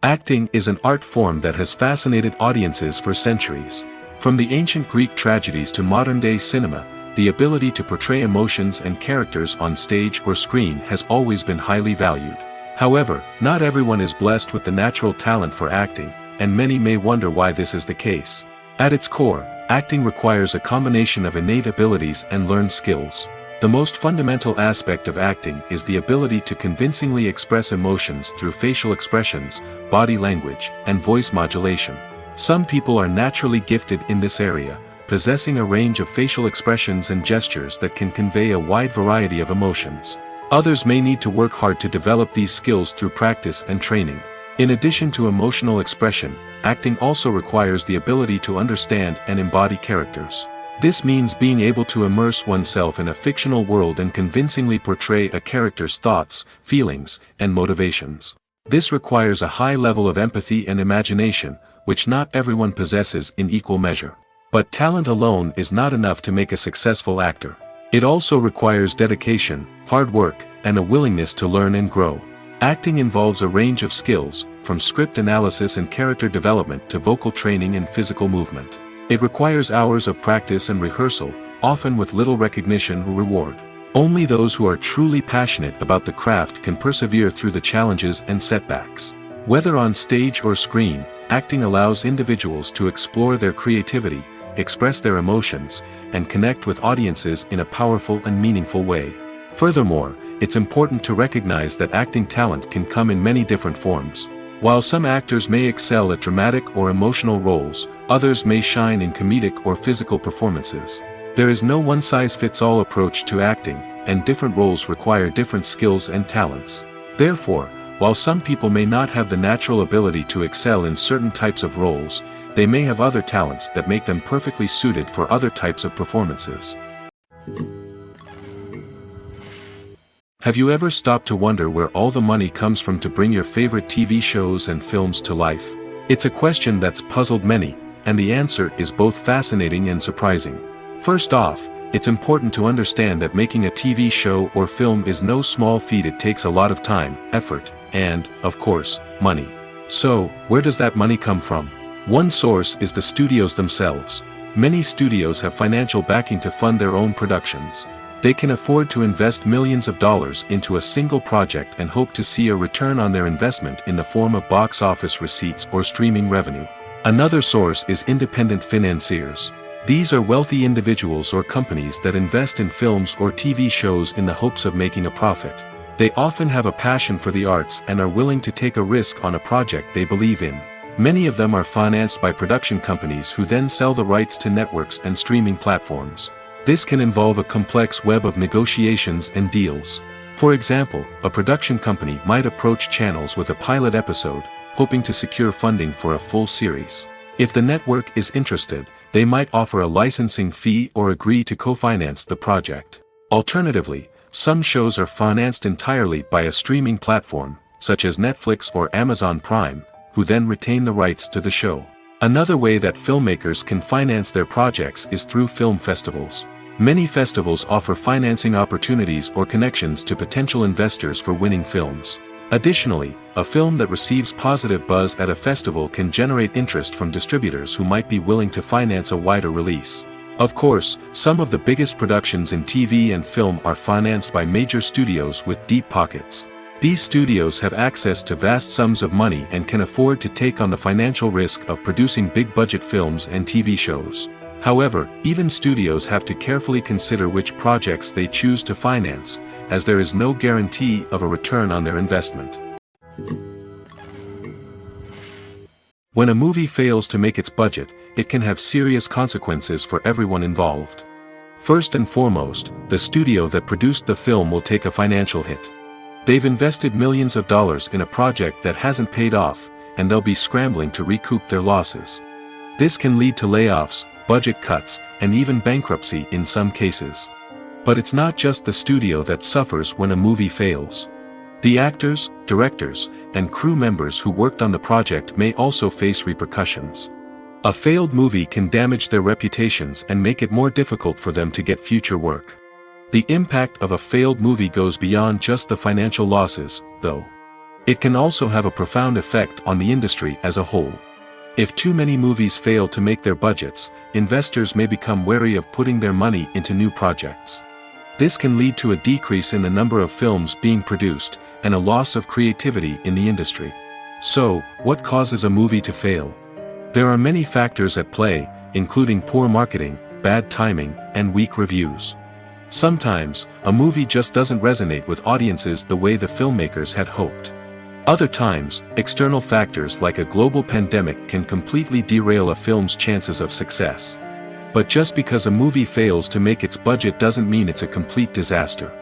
Acting is an art form that has fascinated audiences for centuries. From the ancient Greek tragedies to modern-day cinema, the ability to portray emotions and characters on stage or screen has always been highly valued. However, not everyone is blessed with the natural talent for acting, and many may wonder why this is the case. At its core, acting requires a combination of innate abilities and learned skills. The most fundamental aspect of acting is the ability to convincingly express emotions through facial expressions, body language, and voice modulation. Some people are naturally gifted in this area, possessing a range of facial expressions and gestures that can convey a wide variety of emotions. Others may need to work hard to develop these skills through practice and training. In addition to emotional expression, acting also requires the ability to understand and embody characters. This means being able to immerse oneself in a fictional world and convincingly portray a character's thoughts, feelings, and motivations. This requires a high level of empathy and imagination, which not everyone possesses in equal measure. But talent alone is not enough to make a successful actor. It also requires dedication, hard work, and a willingness to learn and grow. Acting involves a range of skills, from script analysis and character development to vocal training and physical movement. It requires hours of practice and rehearsal, often with little recognition or reward. Only those who are truly passionate about the craft can persevere through the challenges and setbacks. Whether on stage or screen, acting allows individuals to explore their creativity, express their emotions, and connect with audiences in a powerful and meaningful way. Furthermore, it's important to recognize that acting talent can come in many different forms. While some actors may excel at dramatic or emotional roles, others may shine in comedic or physical performances. There is no one-size-fits-all approach to acting, and different roles require different skills and talents. Therefore, while some people may not have the natural ability to excel in certain types of roles, they may have other talents that make them perfectly suited for other types of performances. Have you ever stopped to wonder where all the money comes from to bring your favorite TV shows and films to life? It's a question that's puzzled many, and the answer is both fascinating and surprising. First off, it's important to understand that making a TV show or film is no small feat. It takes a lot of time, effort, and, of course, money. So, where does that money come from? One source is the studios themselves. Many studios have financial backing to fund their own productions. They can afford to invest millions of dollars into a single project and hope to see a return on their investment in the form of box office receipts or streaming revenue. Another source is independent financiers. These are wealthy individuals or companies that invest in films or TV shows in the hopes of making a profit. They often have a passion for the arts and are willing to take a risk on a project they believe in. Many of them are financed by production companies who then sell the rights to networks and streaming platforms. This can involve a complex web of negotiations and deals. For example, a production company might approach channels with a pilot episode, hoping to secure funding for a full series. If the network is interested, they might offer a licensing fee or agree to co-finance the project. Alternatively, some shows are financed entirely by a streaming platform, such as Netflix or Amazon Prime, who then retain the rights to the show. Another way that filmmakers can finance their projects is through film festivals. Many festivals offer financing opportunities or connections to potential investors for winning films. Additionally, a film that receives positive buzz at a festival can generate interest from distributors who might be willing to finance a wider release. Of course, some of the biggest productions in TV and film are financed by major studios with deep pockets. These studios have access to vast sums of money and can afford to take on the financial risk of producing big-budget films and TV shows. However, even studios have to carefully consider which projects they choose to finance, as there is no guarantee of a return on their investment. When a movie fails to make its budget, it can have serious consequences for everyone involved. First and foremost, the studio that produced the film will take a financial hit. They've invested millions of dollars in a project that hasn't paid off, and they'll be scrambling to recoup their losses. This can lead to layoffs, budget cuts, and even bankruptcy in some cases. But it's not just the studio that suffers when a movie fails. The actors, directors, and crew members who worked on the project may also face repercussions. A failed movie can damage their reputations and make it more difficult for them to get future work. The impact of a failed movie goes beyond just the financial losses, though. It can also have a profound effect on the industry as a whole. If too many movies fail to make their budgets, investors may become wary of putting their money into new projects. This can lead to a decrease in the number of films being produced, and a loss of creativity in the industry. So, what causes a movie to fail? There are many factors at play, including poor marketing, bad timing, and weak reviews. Sometimes, a movie just doesn't resonate with audiences the way the filmmakers had hoped. Other times, external factors like a global pandemic can completely derail a film's chances of success. But just because a movie fails to make its budget doesn't mean it's a complete disaster.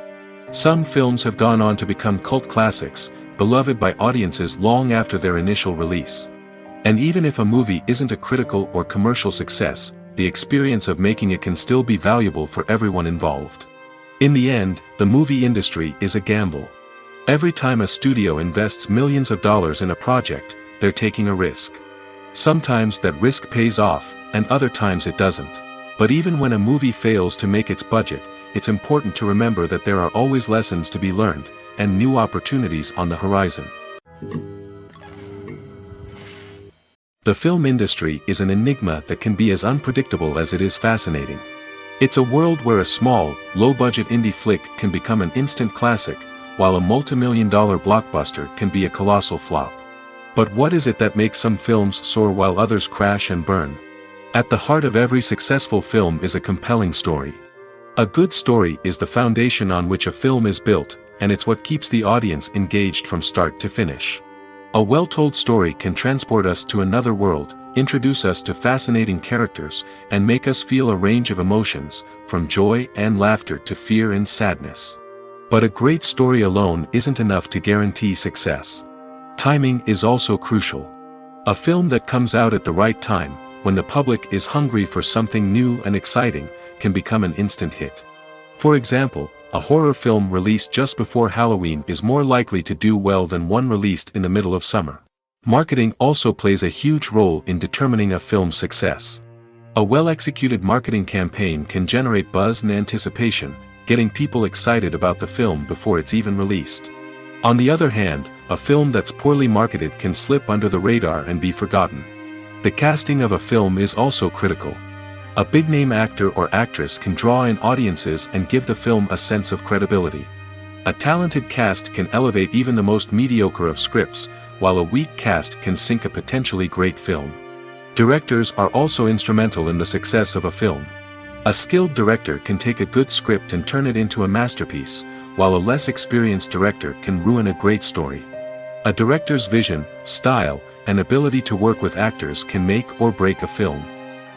Some films have gone on to become cult classics, beloved by audiences long after their initial release. And even if a movie isn't a critical or commercial success, the experience of making it can still be valuable for everyone involved. In the end, the movie industry is a gamble. Every time a studio invests millions of dollars in a project, they're taking a risk. Sometimes that risk pays off, and other times it doesn't. But even when a movie fails to make its budget, it's important to remember that there are always lessons to be learned, and new opportunities on the horizon. The film industry is an enigma that can be as unpredictable as it is fascinating. It's a world where a small, low-budget indie flick can become an instant classic, while a multi-million-dollar blockbuster can be a colossal flop. But what is it that makes some films soar while others crash and burn? At the heart of every successful film is a compelling story. A good story is the foundation on which a film is built, and it's what keeps the audience engaged from start to finish. A well-told story can transport us to another world, introduce us to fascinating characters, and make us feel a range of emotions, from joy and laughter to fear and sadness. But a great story alone isn't enough to guarantee success. Timing is also crucial. A film that comes out at the right time, when the public is hungry for something new and exciting, can become an instant hit. For example, a horror film released just before Halloween is more likely to do well than one released in the middle of summer. Marketing also plays a huge role in determining a film's success. A well-executed marketing campaign can generate buzz and anticipation, getting people excited about the film before it's even released. On the other hand, a film that's poorly marketed can slip under the radar and be forgotten. The casting of a film is also critical. A big-name actor or actress can draw in audiences and give the film a sense of credibility. A talented cast can elevate even the most mediocre of scripts, while a weak cast can sink a potentially great film. Directors are also instrumental in the success of a film. A skilled director can take a good script and turn it into a masterpiece, while a less experienced director can ruin a great story. A director's vision, style, and ability to work with actors can make or break a film.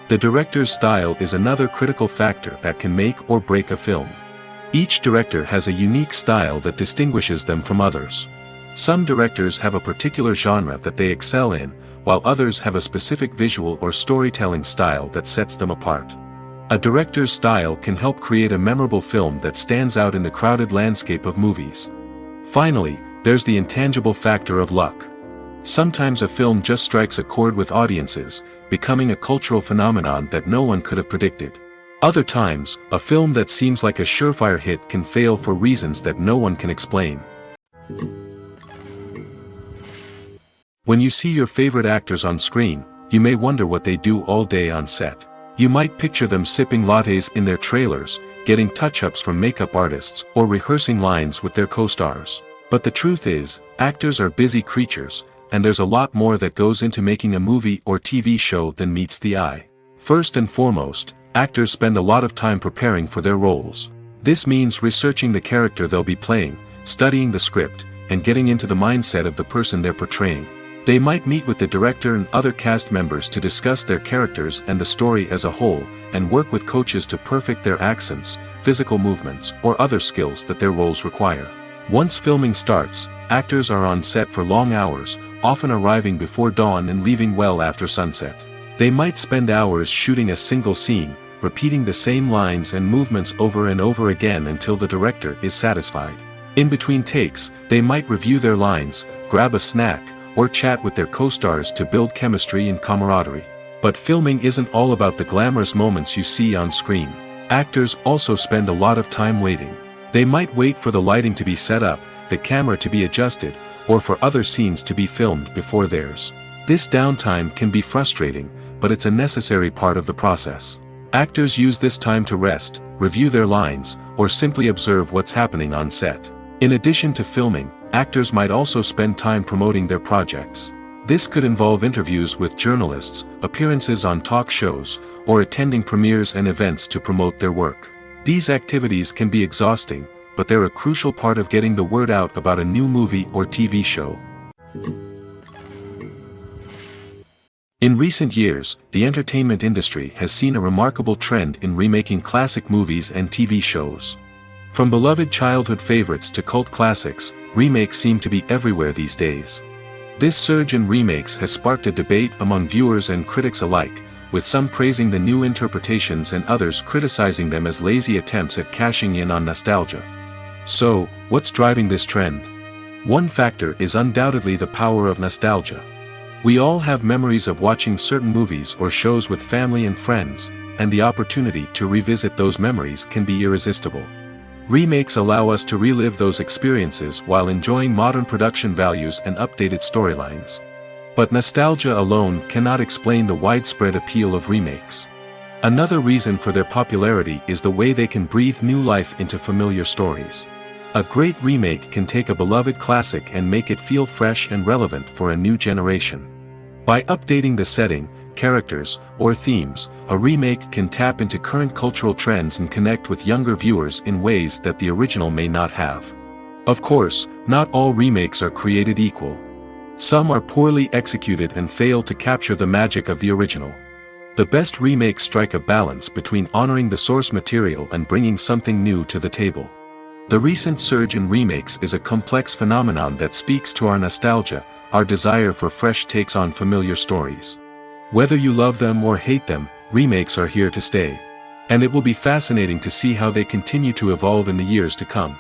The director's style is another critical factor that can make or break a film. Each director has a unique style that distinguishes them from others. Some directors have a particular genre that they excel in, while others have a specific visual or storytelling style that sets them apart. A director's style can help create a memorable film that stands out in the crowded landscape of movies. Finally, there's the intangible factor of luck. Sometimes a film just strikes a chord with audiences, becoming a cultural phenomenon that no one could have predicted. Other times, a film that seems like a surefire hit can fail for reasons that no one can explain. When you see your favorite actors on screen, you may wonder what they do all day on set. You might picture them sipping lattes in their trailers, getting touch-ups from makeup artists, or rehearsing lines with their co-stars. But the truth is, actors are busy creatures, and there's a lot more that goes into making a movie or TV show than meets the eye. First and foremost, actors spend a lot of time preparing for their roles. This means researching the character they'll be playing, studying the script, and getting into the mindset of the person they're portraying. They might meet with the director and other cast members to discuss their characters and the story as a whole, and work with coaches to perfect their accents, physical movements, or other skills that their roles require. Once filming starts, actors are on set for long hours, often arriving before dawn and leaving well after sunset. They might spend hours shooting a single scene, repeating the same lines and movements over and over again until the director is satisfied. In between takes, they might review their lines, grab a snack, or chat with their co-stars to build chemistry and camaraderie. But filming isn't all about the glamorous moments you see on screen. Actors also spend a lot of time waiting. They might wait for the lighting to be set up, the camera to be adjusted, or for other scenes to be filmed before theirs. This downtime can be frustrating, but it's a necessary part of the process. Actors use this time to rest, review their lines, or simply observe what's happening on set. In addition to filming, actors might also spend time promoting their projects. This could involve interviews with journalists, appearances on talk shows, or attending premieres and events to promote their work. These activities can be exhausting, but they're a crucial part of getting the word out about a new movie or TV show. In recent years, the entertainment industry has seen a remarkable trend in remaking classic movies and TV shows. From beloved childhood favorites to cult classics, remakes seem to be everywhere these days. This surge in remakes has sparked a debate among viewers and critics alike, with some praising the new interpretations and others criticizing them as lazy attempts at cashing in on nostalgia. So, what's driving this trend? One factor is undoubtedly the power of nostalgia. We all have memories of watching certain movies or shows with family and friends, and the opportunity to revisit those memories can be irresistible. Remakes allow us to relive those experiences while enjoying modern production values and updated storylines. But nostalgia alone cannot explain the widespread appeal of remakes. Another reason for their popularity is the way they can breathe new life into familiar stories. A great remake can take a beloved classic and make it feel fresh and relevant for a new generation. By updating the setting, characters, or themes, a remake can tap into current cultural trends and connect with younger viewers in ways that the original may not have. Of course, not all remakes are created equal. Some are poorly executed and fail to capture the magic of the original. The best remakes strike a balance between honoring the source material and bringing something new to the table. The recent surge in remakes is a complex phenomenon that speaks to our nostalgia, our desire for fresh takes on familiar stories. Whether you love them or hate them, remakes are here to stay. And it will be fascinating to see how they continue to evolve in the years to come.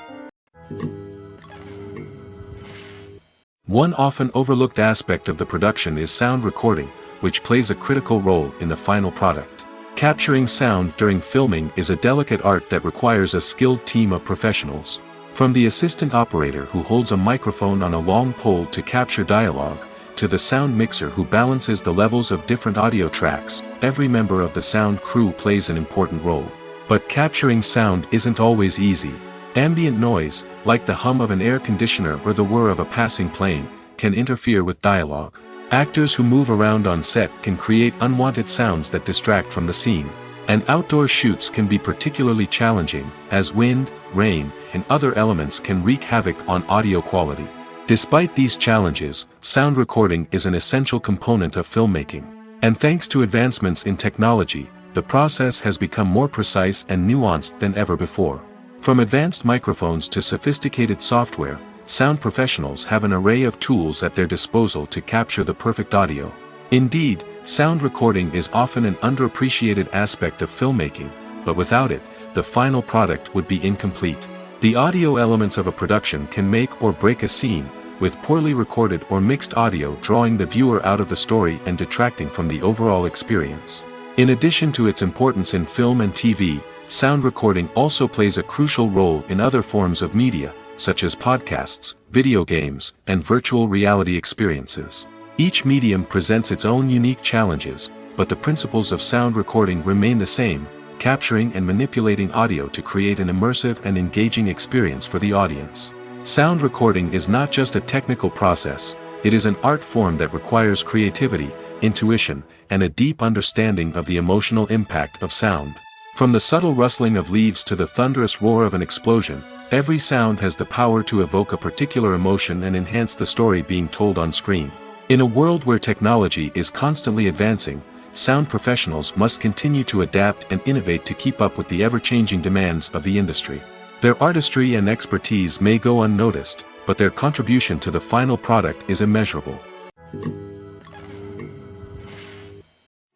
One often overlooked aspect of the production is sound recording, which plays a critical role in the final product. Capturing sound during filming is a delicate art that requires a skilled team of professionals. From the assistant operator who holds a microphone on a long pole to capture dialogue, to the sound mixer who balances the levels of different audio tracks, every member of the sound crew plays an important role. But capturing sound isn't always easy. Ambient noise, like the hum of an air conditioner or the whir of a passing plane, can interfere with dialogue. Actors who move around on set can create unwanted sounds that distract from the scene. And outdoor shoots can be particularly challenging, as wind, rain, and other elements can wreak havoc on audio quality. Despite these challenges, sound recording is an essential component of filmmaking. And thanks to advancements in technology, the process has become more precise and nuanced than ever before. From advanced microphones to sophisticated software, sound professionals have an array of tools at their disposal to capture the perfect audio. Indeed, sound recording is often an underappreciated aspect of filmmaking, but without it, the final product would be incomplete. The audio elements of a production can make or break a scene, with poorly recorded or mixed audio drawing the viewer out of the story and detracting from the overall experience. In addition to its importance in film and TV, sound recording also plays a crucial role in other forms of media, such as podcasts, video games, and virtual reality experiences. Each medium presents its own unique challenges, but the principles of sound recording remain the same, capturing and manipulating audio to create an immersive and engaging experience for the audience. Sound recording is not just a technical process, it is an art form that requires creativity, intuition, and a deep understanding of the emotional impact of sound. From the subtle rustling of leaves to the thunderous roar of an explosion, every sound has the power to evoke a particular emotion and enhance the story being told on screen. In a world where technology is constantly advancing, sound professionals must continue to adapt and innovate to keep up with the ever-changing demands of the industry. Their artistry and expertise may go unnoticed, but their contribution to the final product is immeasurable.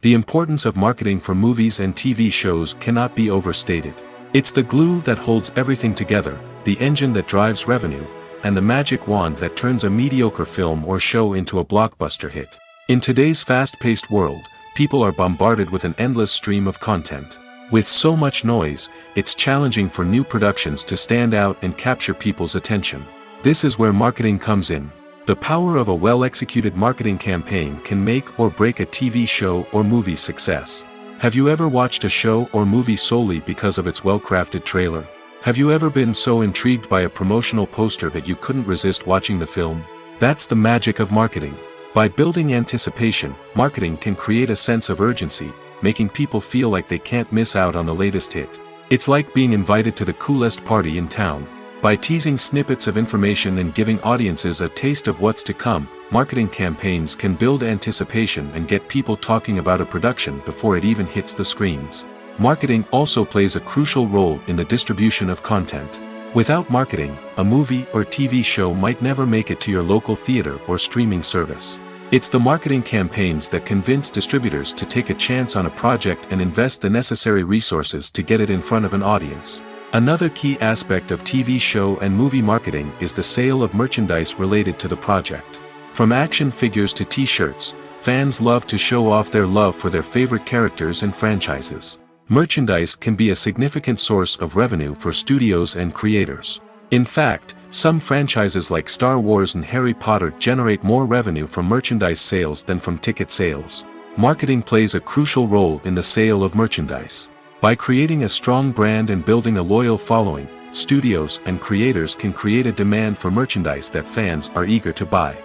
The importance of marketing for movies and TV shows cannot be overstated. It's the glue that holds everything together, the engine that drives revenue, and the magic wand that turns a mediocre film or show into a blockbuster hit. In today's fast-paced world, people are bombarded with an endless stream of content. With so much noise, it's challenging for new productions to stand out and capture people's attention. This is where marketing comes in. The power of a well-executed marketing campaign can make or break a TV show or movie's success. Have you ever watched a show or movie solely because of its well-crafted trailer? Have you ever been so intrigued by a promotional poster that you couldn't resist watching the film? That's the magic of marketing. By building anticipation, marketing can create a sense of urgency, making people feel like they can't miss out on the latest hit. It's like being invited to the coolest party in town. By teasing snippets of information and giving audiences a taste of what's to come, marketing campaigns can build anticipation and get people talking about a production before it even hits the screens. Marketing also plays a crucial role in the distribution of content. Without marketing, a movie or TV show might never make it to your local theater or streaming service. It's the marketing campaigns that convince distributors to take a chance on a project and invest the necessary resources to get it in front of an audience. Another key aspect of TV show and movie marketing is the sale of merchandise related to the project. From action figures to t-shirts, fans love to show off their love for their favorite characters and franchises. Merchandise can be a significant source of revenue for studios and creators. In fact, some franchises like Star Wars and Harry Potter generate more revenue from merchandise sales than from ticket sales. Marketing plays a crucial role in the sale of merchandise. By creating a strong brand and building a loyal following, studios and creators can create a demand for merchandise that fans are eager to buy.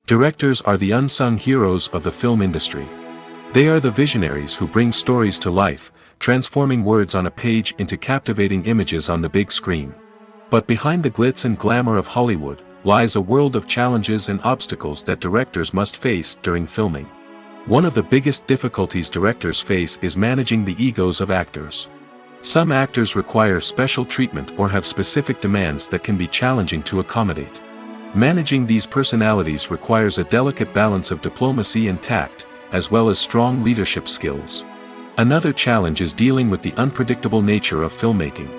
Directors are the unsung heroes of the film industry. They are the visionaries who bring stories to life, transforming words on a page into captivating images on the big screen. But behind the glitz and glamour of Hollywood, lies a world of challenges and obstacles that directors must face during filming. One of the biggest difficulties directors face is managing the egos of actors. Some actors require special treatment or have specific demands that can be challenging to accommodate. Managing these personalities requires a delicate balance of diplomacy and tact, as well as strong leadership skills. Another challenge is dealing with the unpredictable nature of filmmaking.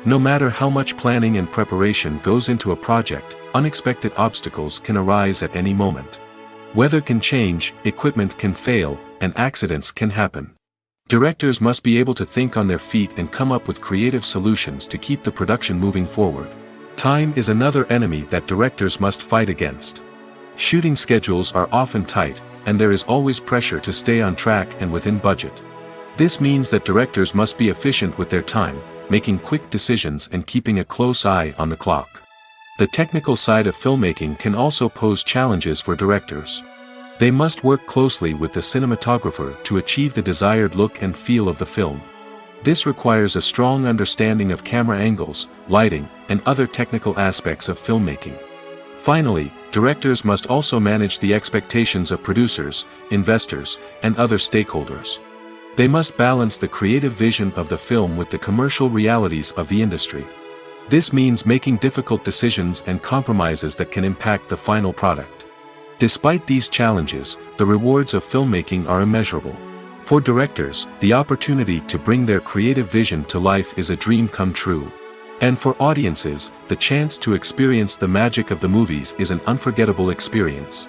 No matter how much planning and preparation goes into a project, unexpected obstacles can arise at any moment. Weather can change, equipment can fail, and accidents can happen. Directors must be able to think on their feet and come up with creative solutions to keep the production moving forward. Time is another enemy that directors must fight against. Shooting schedules are often tight, and there is always pressure to stay on track and within budget. This means that directors must be efficient with their time, making quick decisions and keeping a close eye on the clock. The technical side of filmmaking can also pose challenges for directors. They must work closely with the cinematographer to achieve the desired look and feel of the film. This requires a strong understanding of camera angles, lighting, and other technical aspects of filmmaking. Finally, directors must also manage the expectations of producers, investors, and other stakeholders. They must balance the creative vision of the film with the commercial realities of the industry. This means making difficult decisions and compromises that can impact the final product. Despite these challenges, the rewards of filmmaking are immeasurable. For directors, the opportunity to bring their creative vision to life is a dream come true. And for audiences, the chance to experience the magic of the movies is an unforgettable experience.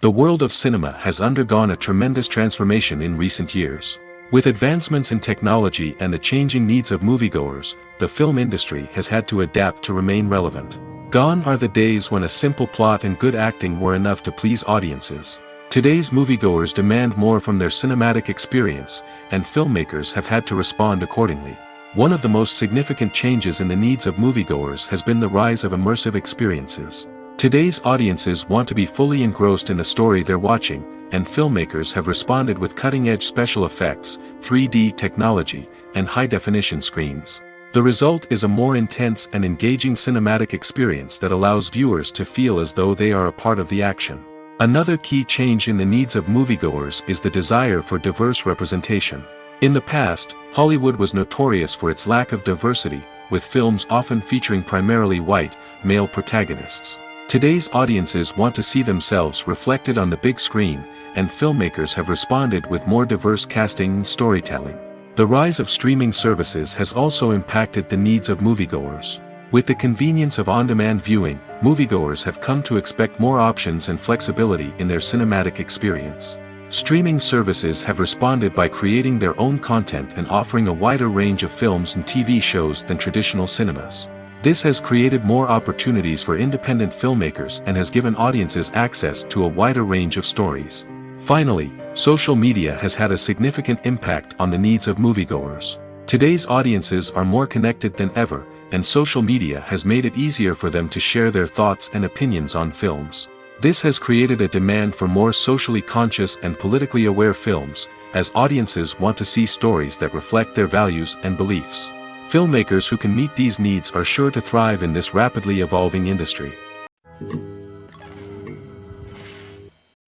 The world of cinema has undergone a tremendous transformation in recent years. With advancements in technology and the changing needs of moviegoers, the film industry has had to adapt to remain relevant. Gone are the days when a simple plot and good acting were enough to please audiences. Today's moviegoers demand more from their cinematic experience, and filmmakers have had to respond accordingly. One of the most significant changes in the needs of moviegoers has been the rise of immersive experiences. Today's audiences want to be fully engrossed in the story they're watching, and filmmakers have responded with cutting-edge special effects, 3D technology, and high-definition screens. The result is a more intense and engaging cinematic experience that allows viewers to feel as though they are a part of the action. Another key change in the needs of moviegoers is the desire for diverse representation. In the past, Hollywood was notorious for its lack of diversity, with films often featuring primarily white, male protagonists. Today's audiences want to see themselves reflected on the big screen, and filmmakers have responded with more diverse casting and storytelling. The rise of streaming services has also impacted the needs of moviegoers. With the convenience of on-demand viewing, moviegoers have come to expect more options and flexibility in their cinematic experience. Streaming services have responded by creating their own content and offering a wider range of films and TV shows than traditional cinemas. This has created more opportunities for independent filmmakers and has given audiences access to a wider range of stories. Finally, social media has had a significant impact on the needs of moviegoers. Today's audiences are more connected than ever, and social media has made it easier for them to share their thoughts and opinions on films. This has created a demand for more socially conscious and politically aware films, as audiences want to see stories that reflect their values and beliefs. Filmmakers who can meet these needs are sure to thrive in this rapidly evolving industry.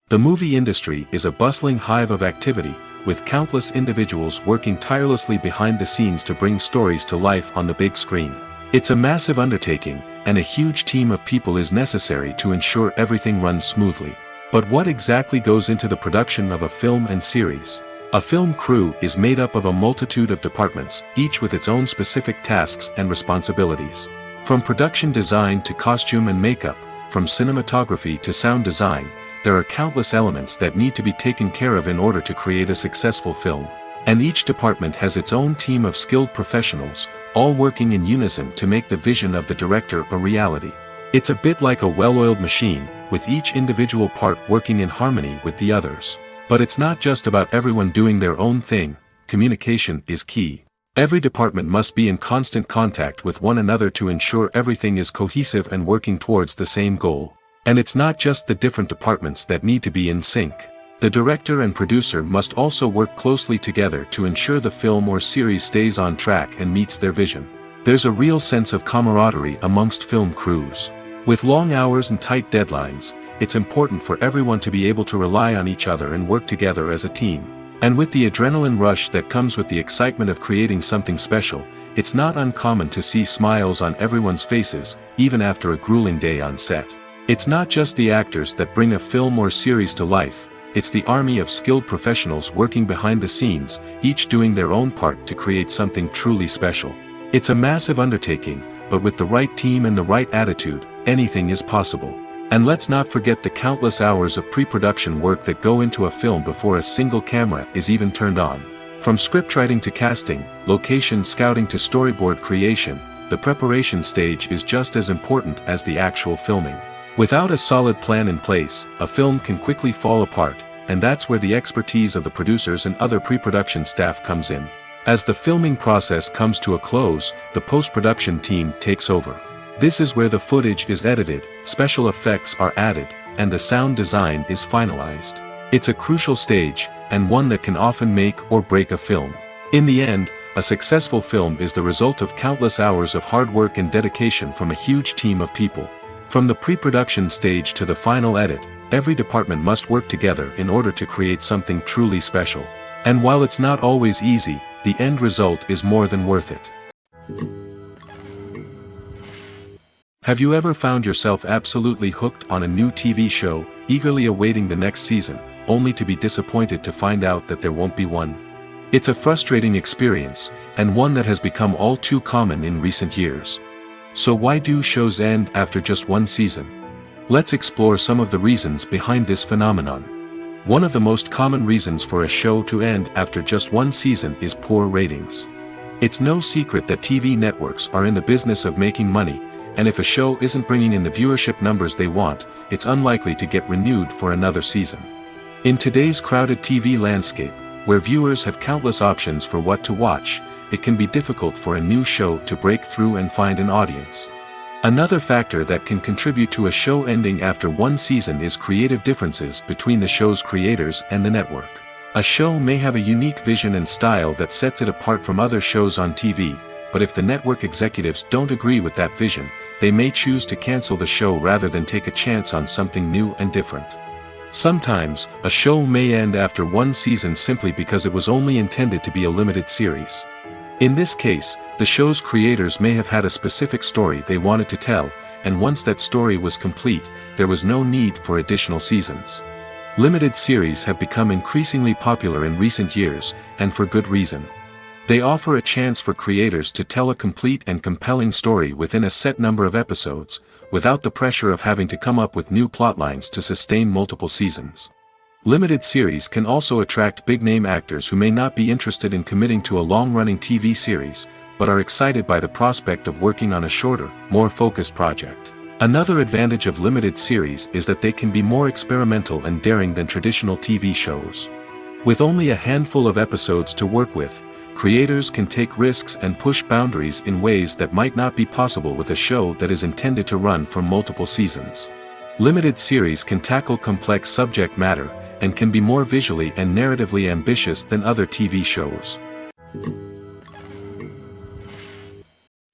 The movie industry is a bustling hive of activity, with countless individuals working tirelessly behind the scenes to bring stories to life on the big screen. It's a massive undertaking, and a huge team of people is necessary to ensure everything runs smoothly. But what exactly goes into the production of a film and series? A film crew is made up of a multitude of departments, each with its own specific tasks and responsibilities. From production design to costume and makeup, from cinematography to sound design, there are countless elements that need to be taken care of in order to create a successful film. And each department has its own team of skilled professionals, all working in unison to make the vision of the director a reality. It's a bit like a well-oiled machine, with each individual part working in harmony with the others. But it's not just about everyone doing their own thing. Communication is key. Every department must be in constant contact with one another to ensure everything is cohesive and working towards the same goal. And it's not just the different departments that need to be in sync. The director and producer must also work closely together to ensure the film or series stays on track and meets their vision. There's a real sense of camaraderie amongst film crews. With long hours and tight deadlines, it's important for everyone to be able to rely on each other and work together as a team. And with the adrenaline rush that comes with the excitement of creating something special, it's not uncommon to see smiles on everyone's faces, even after a grueling day on set. It's not just the actors that bring a film or series to life, it's the army of skilled professionals working behind the scenes, each doing their own part to create something truly special. It's a massive undertaking, but with the right team and the right attitude, anything is possible. And let's not forget the countless hours of pre-production work that go into a film before a single camera is even turned on. From scriptwriting to casting, location scouting to storyboard creation, the preparation stage is just as important as the actual filming. Without a solid plan in place, a film can quickly fall apart, and that's where the expertise of the producers and other pre-production staff comes in. As the filming process comes to a close, the post-production team takes over. This is where the footage is edited, special effects are added, and the sound design is finalized. It's a crucial stage, and one that can often make or break a film. In the end, a successful film is the result of countless hours of hard work and dedication from a huge team of people. From the pre-production stage to the final edit, every department must work together in order to create something truly special. And while it's not always easy, the end result is more than worth it. Have you ever found yourself absolutely hooked on a new TV show, eagerly awaiting the next season, only to be disappointed to find out that there won't be one? It's a frustrating experience, and one that has become all too common in recent years. So why do shows end after just one season? Let's explore some of the reasons behind this phenomenon. One of the most common reasons for a show to end after just one season is poor ratings. It's no secret that TV networks are in the business of making money, and if a show isn't bringing in the viewership numbers they want, it's unlikely to get renewed for another season. In today's crowded TV landscape, where viewers have countless options for what to watch, it can be difficult for a new show to break through and find an audience. Another factor that can contribute to a show ending after one season is creative differences between the show's creators and the network. A show may have a unique vision and style that sets it apart from other shows on TV, but if the network executives don't agree with that vision, they may choose to cancel the show rather than take a chance on something new and different. Sometimes, a show may end after one season simply because it was only intended to be a limited series. In this case, the show's creators may have had a specific story they wanted to tell, and once that story was complete, there was no need for additional seasons. Limited series have become increasingly popular in recent years, and for good reason. They offer a chance for creators to tell a complete and compelling story within a set number of episodes, without the pressure of having to come up with new plotlines to sustain multiple seasons. Limited series can also attract big-name actors who may not be interested in committing to a long-running TV series, but are excited by the prospect of working on a shorter, more focused project. Another advantage of limited series is that they can be more experimental and daring than traditional TV shows. With only a handful of episodes to work with, creators can take risks and push boundaries in ways that might not be possible with a show that is intended to run for multiple seasons. Limited series can tackle complex subject matter, and can be more visually and narratively ambitious than other TV shows.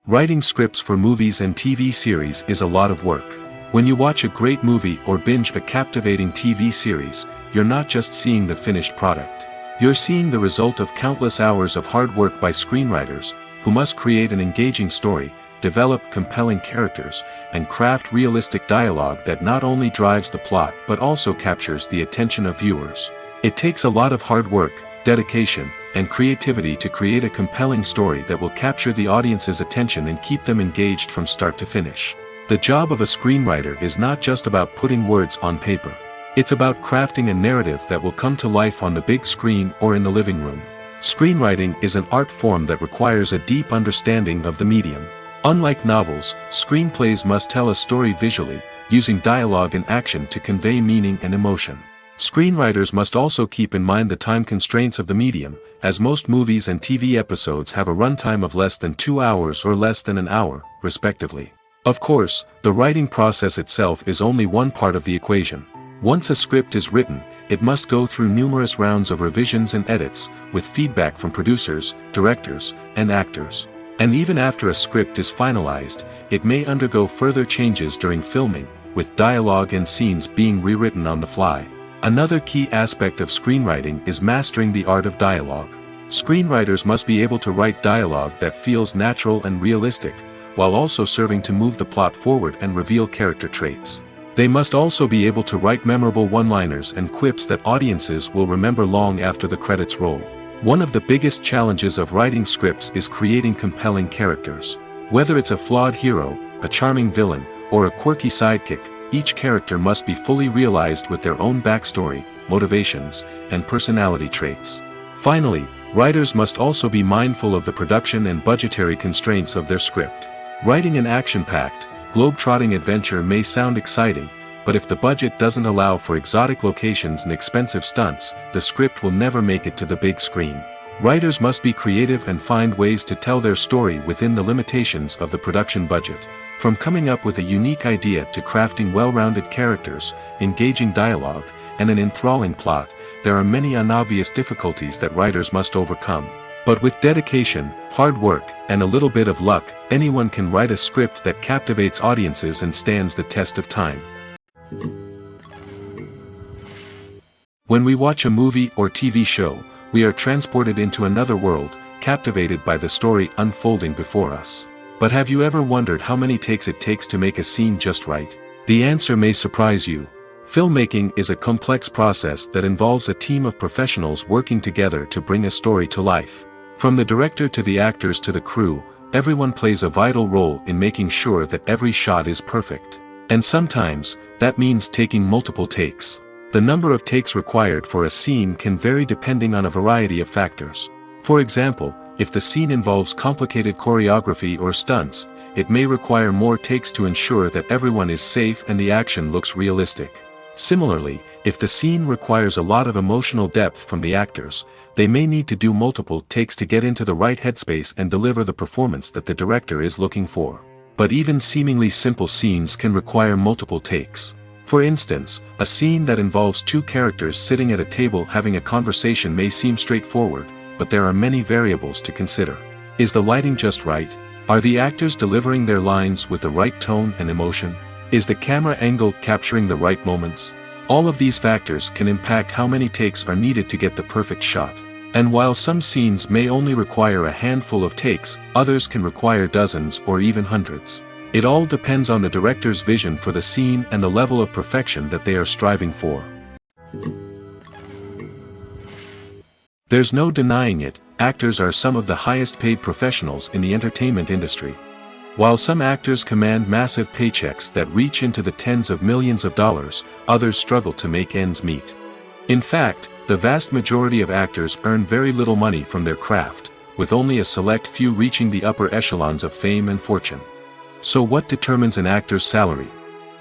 Writing scripts for movies and TV series is a lot of work. When you watch a great movie or binge a captivating TV series, you're not just seeing the finished product. You're seeing the result of countless hours of hard work by screenwriters, who must create an engaging story, develop compelling characters, and craft realistic dialogue that not only drives the plot but also captures the attention of viewers. It takes a lot of hard work, dedication, and creativity to create a compelling story that will capture the audience's attention and keep them engaged from start to finish. The job of a screenwriter is not just about putting words on paper. It's about crafting a narrative that will come to life on the big screen or in the living room. Screenwriting is an art form that requires a deep understanding of the medium. Unlike novels, screenplays must tell a story visually, using dialogue and action to convey meaning and emotion. Screenwriters must also keep in mind the time constraints of the medium, as most movies and TV episodes have a runtime of less than 2 hours or less than an hour, respectively. Of course, the writing process itself is only one part of the equation. Once a script is written, it must go through numerous rounds of revisions and edits, with feedback from producers, directors, and actors. And even after a script is finalized, it may undergo further changes during filming, with dialogue and scenes being rewritten on the fly. Another key aspect of screenwriting is mastering the art of dialogue. Screenwriters must be able to write dialogue that feels natural and realistic, while also serving to move the plot forward and reveal character traits. They must also be able to write memorable one-liners and quips that audiences will remember long after the credits roll. One of the biggest challenges of writing scripts is creating compelling characters. Whether it's a flawed hero, a charming villain, or a quirky sidekick, each character must be fully realized with their own backstory, motivations, and personality traits. Finally, writers must also be mindful of the production and budgetary constraints of their script. Writing an action-packed, globe-trotting adventure may sound exciting, but if the budget doesn't allow for exotic locations and expensive stunts, the script will never make it to the big screen. Writers must be creative and find ways to tell their story within the limitations of the production budget. From coming up with a unique idea to crafting well-rounded characters, engaging dialogue, and an enthralling plot, there are many unobvious difficulties that writers must overcome. But with dedication, hard work, and a little bit of luck, anyone can write a script that captivates audiences and stands the test of time. When we watch a movie or TV show, we are transported into another world, captivated by the story unfolding before us. But have you ever wondered how many takes it takes to make a scene just right? The answer may surprise you. Filmmaking is a complex process that involves a team of professionals working together to bring a story to life. From the director to the actors to the crew, everyone plays a vital role in making sure that every shot is perfect. And sometimes, that means taking multiple takes. The number of takes required for a scene can vary depending on a variety of factors. For example, if the scene involves complicated choreography or stunts, it may require more takes to ensure that everyone is safe and the action looks realistic. Similarly, if the scene requires a lot of emotional depth from the actors, they may need to do multiple takes to get into the right headspace and deliver the performance that the director is looking for. But even seemingly simple scenes can require multiple takes. For instance, a scene that involves two characters sitting at a table having a conversation may seem straightforward, but there are many variables to consider. Is the lighting just right? Are the actors delivering their lines with the right tone and emotion? Is the camera angle capturing the right moments? All of these factors can impact how many takes are needed to get the perfect shot. And while some scenes may only require a handful of takes, others can require dozens or even hundreds. It all depends on the director's vision for the scene and the level of perfection that they are striving for. There's no denying it, actors are some of the highest paid professionals in the entertainment industry. While some actors command massive paychecks that reach into the tens of millions of dollars, others struggle to make ends meet. In fact, the vast majority of actors earn very little money from their craft, with only a select few reaching the upper echelons of fame and fortune. So what determines an actor's salary?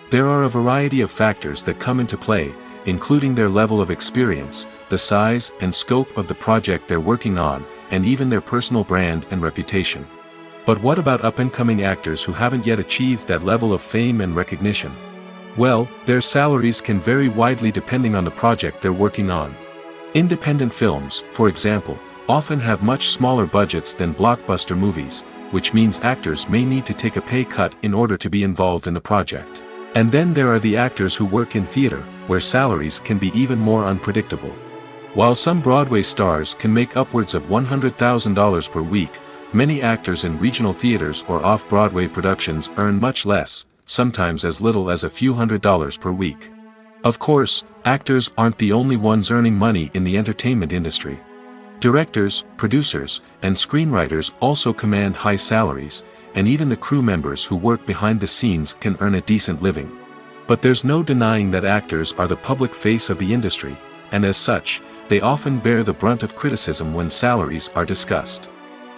There are a variety of factors that come into play, including their level of experience, the size and scope of the project they're working on, and even their personal brand and reputation. But what about up-and-coming actors who haven't yet achieved that level of fame and recognition? Well, their salaries can vary widely depending on the project they're working on. Independent films, for example, often have much smaller budgets than blockbuster movies, which means actors may need to take a pay cut in order to be involved in the project. And then there are the actors who work in theater, where salaries can be even more unpredictable. While some Broadway stars can make upwards of $100,000 per week, many actors in regional theaters or off-Broadway productions earn much less, sometimes as little as a few $100s per week. Of course, actors aren't the only ones earning money in the entertainment industry. Directors, producers, and screenwriters also command high salaries, and even the crew members who work behind the scenes can earn a decent living. But there's no denying that actors are the public face of the industry, and as such, they often bear the brunt of criticism when salaries are discussed.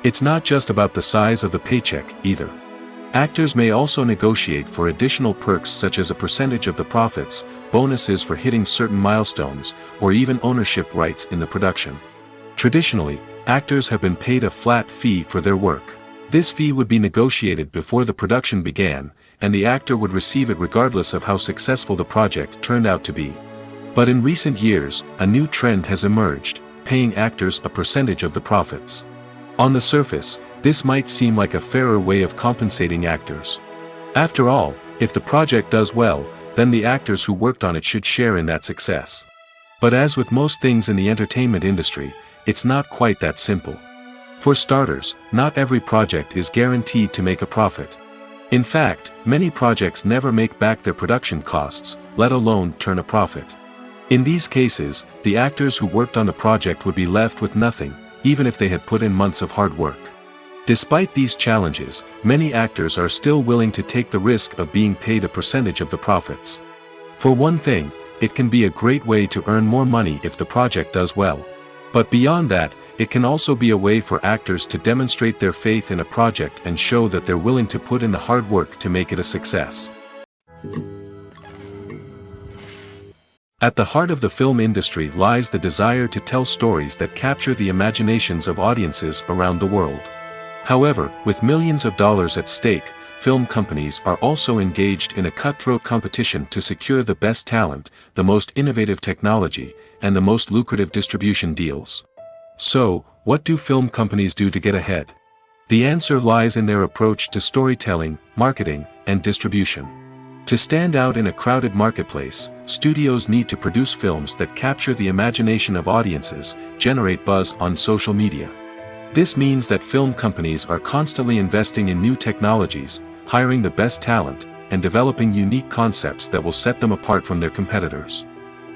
It's not just about the size of the paycheck, either. Actors may also negotiate for additional perks such as a percentage of the profits, bonuses for hitting certain milestones, or even ownership rights in the production. Traditionally, actors have been paid a flat fee for their work. This fee would be negotiated before the production began, and the actor would receive it regardless of how successful the project turned out to be. But in recent years, a new trend has emerged, paying actors a percentage of the profits. On the surface, this might seem like a fairer way of compensating actors. After all, if the project does well, then the actors who worked on it should share in that success. But as with most things in the entertainment industry, it's not quite that simple. For starters, not every project is guaranteed to make a profit. In fact, many projects never make back their production costs, let alone turn a profit. In these cases, the actors who worked on the project would be left with nothing, even if they had put in months of hard work. Despite these challenges, many actors are still willing to take the risk of being paid a percentage of the profits. For one thing, it can be a great way to earn more money if the project does well. But beyond that, it can also be a way for actors to demonstrate their faith in a project and show that they're willing to put in the hard work to make it a success. At the heart of the film industry lies the desire to tell stories that capture the imaginations of audiences around the world. However, with millions of dollars at stake, film companies are also engaged in a cutthroat competition to secure the best talent, the most innovative technology, and the most lucrative distribution deals. So, what do film companies do to get ahead? The answer lies in their approach to storytelling, marketing, and distribution. To stand out in a crowded marketplace, studios need to produce films that capture the imagination of audiences, generate buzz on social media. This means that film companies are constantly investing in new technologies, hiring the best talent, and developing unique concepts that will set them apart from their competitors.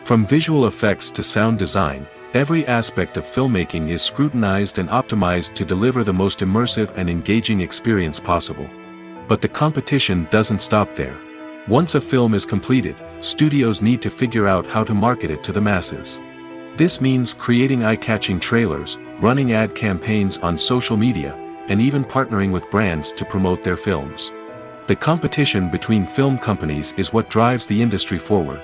From visual effects to sound design, every aspect of filmmaking is scrutinized and optimized to deliver the most immersive and engaging experience possible. But the competition doesn't stop there. Once a film is completed, studios need to figure out how to market it to the masses. This means creating eye-catching trailers, running ad campaigns on social media, and even partnering with brands to promote their films. The competition between film companies is what drives the industry forward.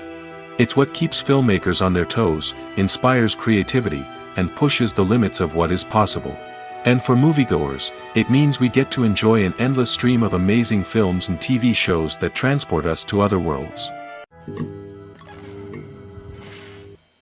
It's what keeps filmmakers on their toes, inspires creativity, and pushes the limits of what is possible. And for moviegoers, it means we get to enjoy an endless stream of amazing films and TV shows that transport us to other worlds.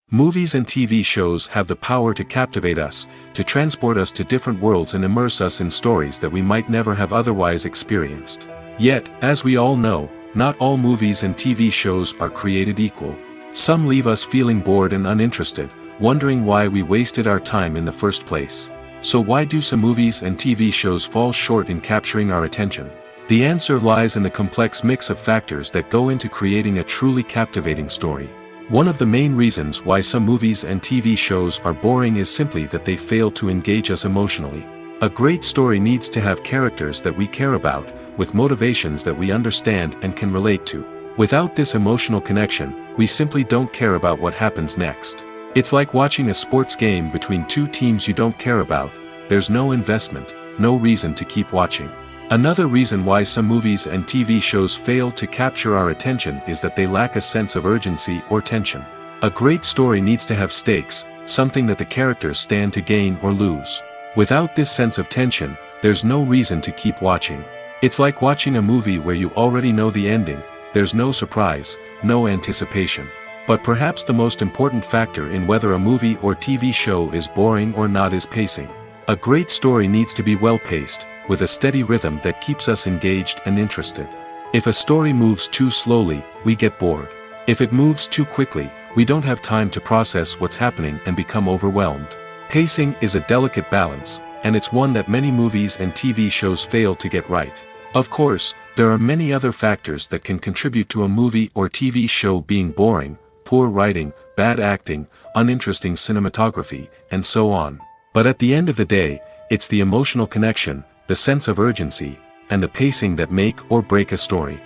Movies and TV shows have the power to captivate us, to transport us to different worlds and immerse us in stories that we might never have otherwise experienced. Yet, as we all know, not all movies and TV shows are created equal. Some leave us feeling bored and uninterested, wondering why we wasted our time in the first place. So why do some movies and TV shows fall short in capturing our attention? The answer lies in the complex mix of factors that go into creating a truly captivating story. One of the main reasons why some movies and TV shows are boring is simply that they fail to engage us emotionally. A great story needs to have characters that we care about, with motivations that we understand and can relate to. Without this emotional connection, we simply don't care about what happens next. It's like watching a sports game between two teams you don't care about. There's no investment, no reason to keep watching. Another reason why some movies and TV shows fail to capture our attention is that they lack a sense of urgency or tension. A great story needs to have stakes, something that the characters stand to gain or lose. Without this sense of tension, there's no reason to keep watching. It's like watching a movie where you already know the ending. There's no surprise, no anticipation. But perhaps the most important factor in whether a movie or TV show is boring or not is pacing. A great story needs to be well-paced, with a steady rhythm that keeps us engaged and interested. If a story moves too slowly, we get bored. If it moves too quickly, we don't have time to process what's happening and become overwhelmed. Pacing is a delicate balance, and it's one that many movies and TV shows fail to get right. Of course, there are many other factors that can contribute to a movie or TV show being boring: poor writing, bad acting, uninteresting cinematography, and so on. But at the end of the day, it's the emotional connection, the sense of urgency, and the pacing that make or break a story.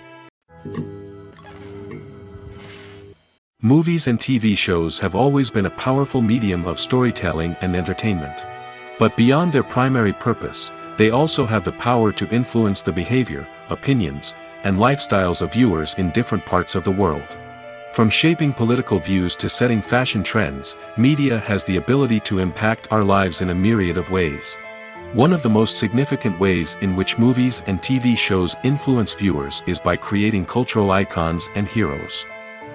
Movies and TV shows have always been a powerful medium of storytelling and entertainment. But beyond their primary purpose, they also have the power to influence the behavior, opinions, and lifestyles of viewers in different parts of the world. From shaping political views to setting fashion trends, media has the ability to impact our lives in a myriad of ways. One of the most significant ways in which movies and TV shows influence viewers is by creating cultural icons and heroes.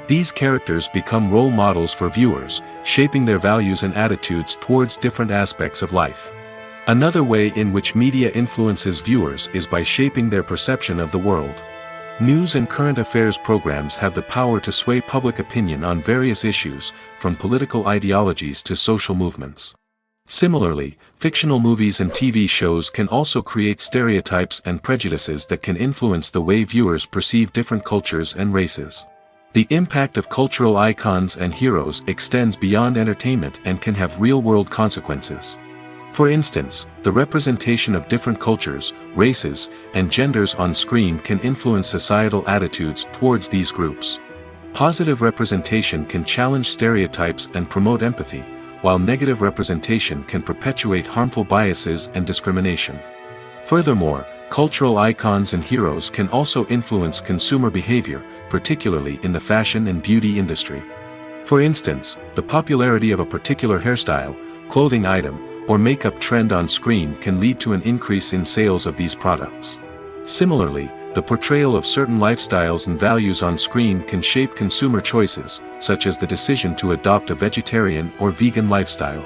These characters become role models for viewers, shaping their values and attitudes towards different aspects of life. Another way in which media influences viewers is by shaping their perception of the world. News and current affairs programs have the power to sway public opinion on various issues, from political ideologies to social movements. Similarly, fictional movies and TV shows can also create stereotypes and prejudices that can influence the way viewers perceive different cultures and races. The impact of cultural icons and heroes extends beyond entertainment and can have real-world consequences. For instance, the representation of different cultures, races, and genders on screen can influence societal attitudes towards these groups. Positive representation can challenge stereotypes and promote empathy, while negative representation can perpetuate harmful biases and discrimination. Furthermore, cultural icons and heroes can also influence consumer behavior, particularly in the fashion and beauty industry. For instance, the popularity of a particular hairstyle, clothing item, or makeup trend on screen can lead to an increase in sales of these products. Similarly, the portrayal of certain lifestyles and values on screen can shape consumer choices, such as the decision to adopt a vegetarian or vegan lifestyle.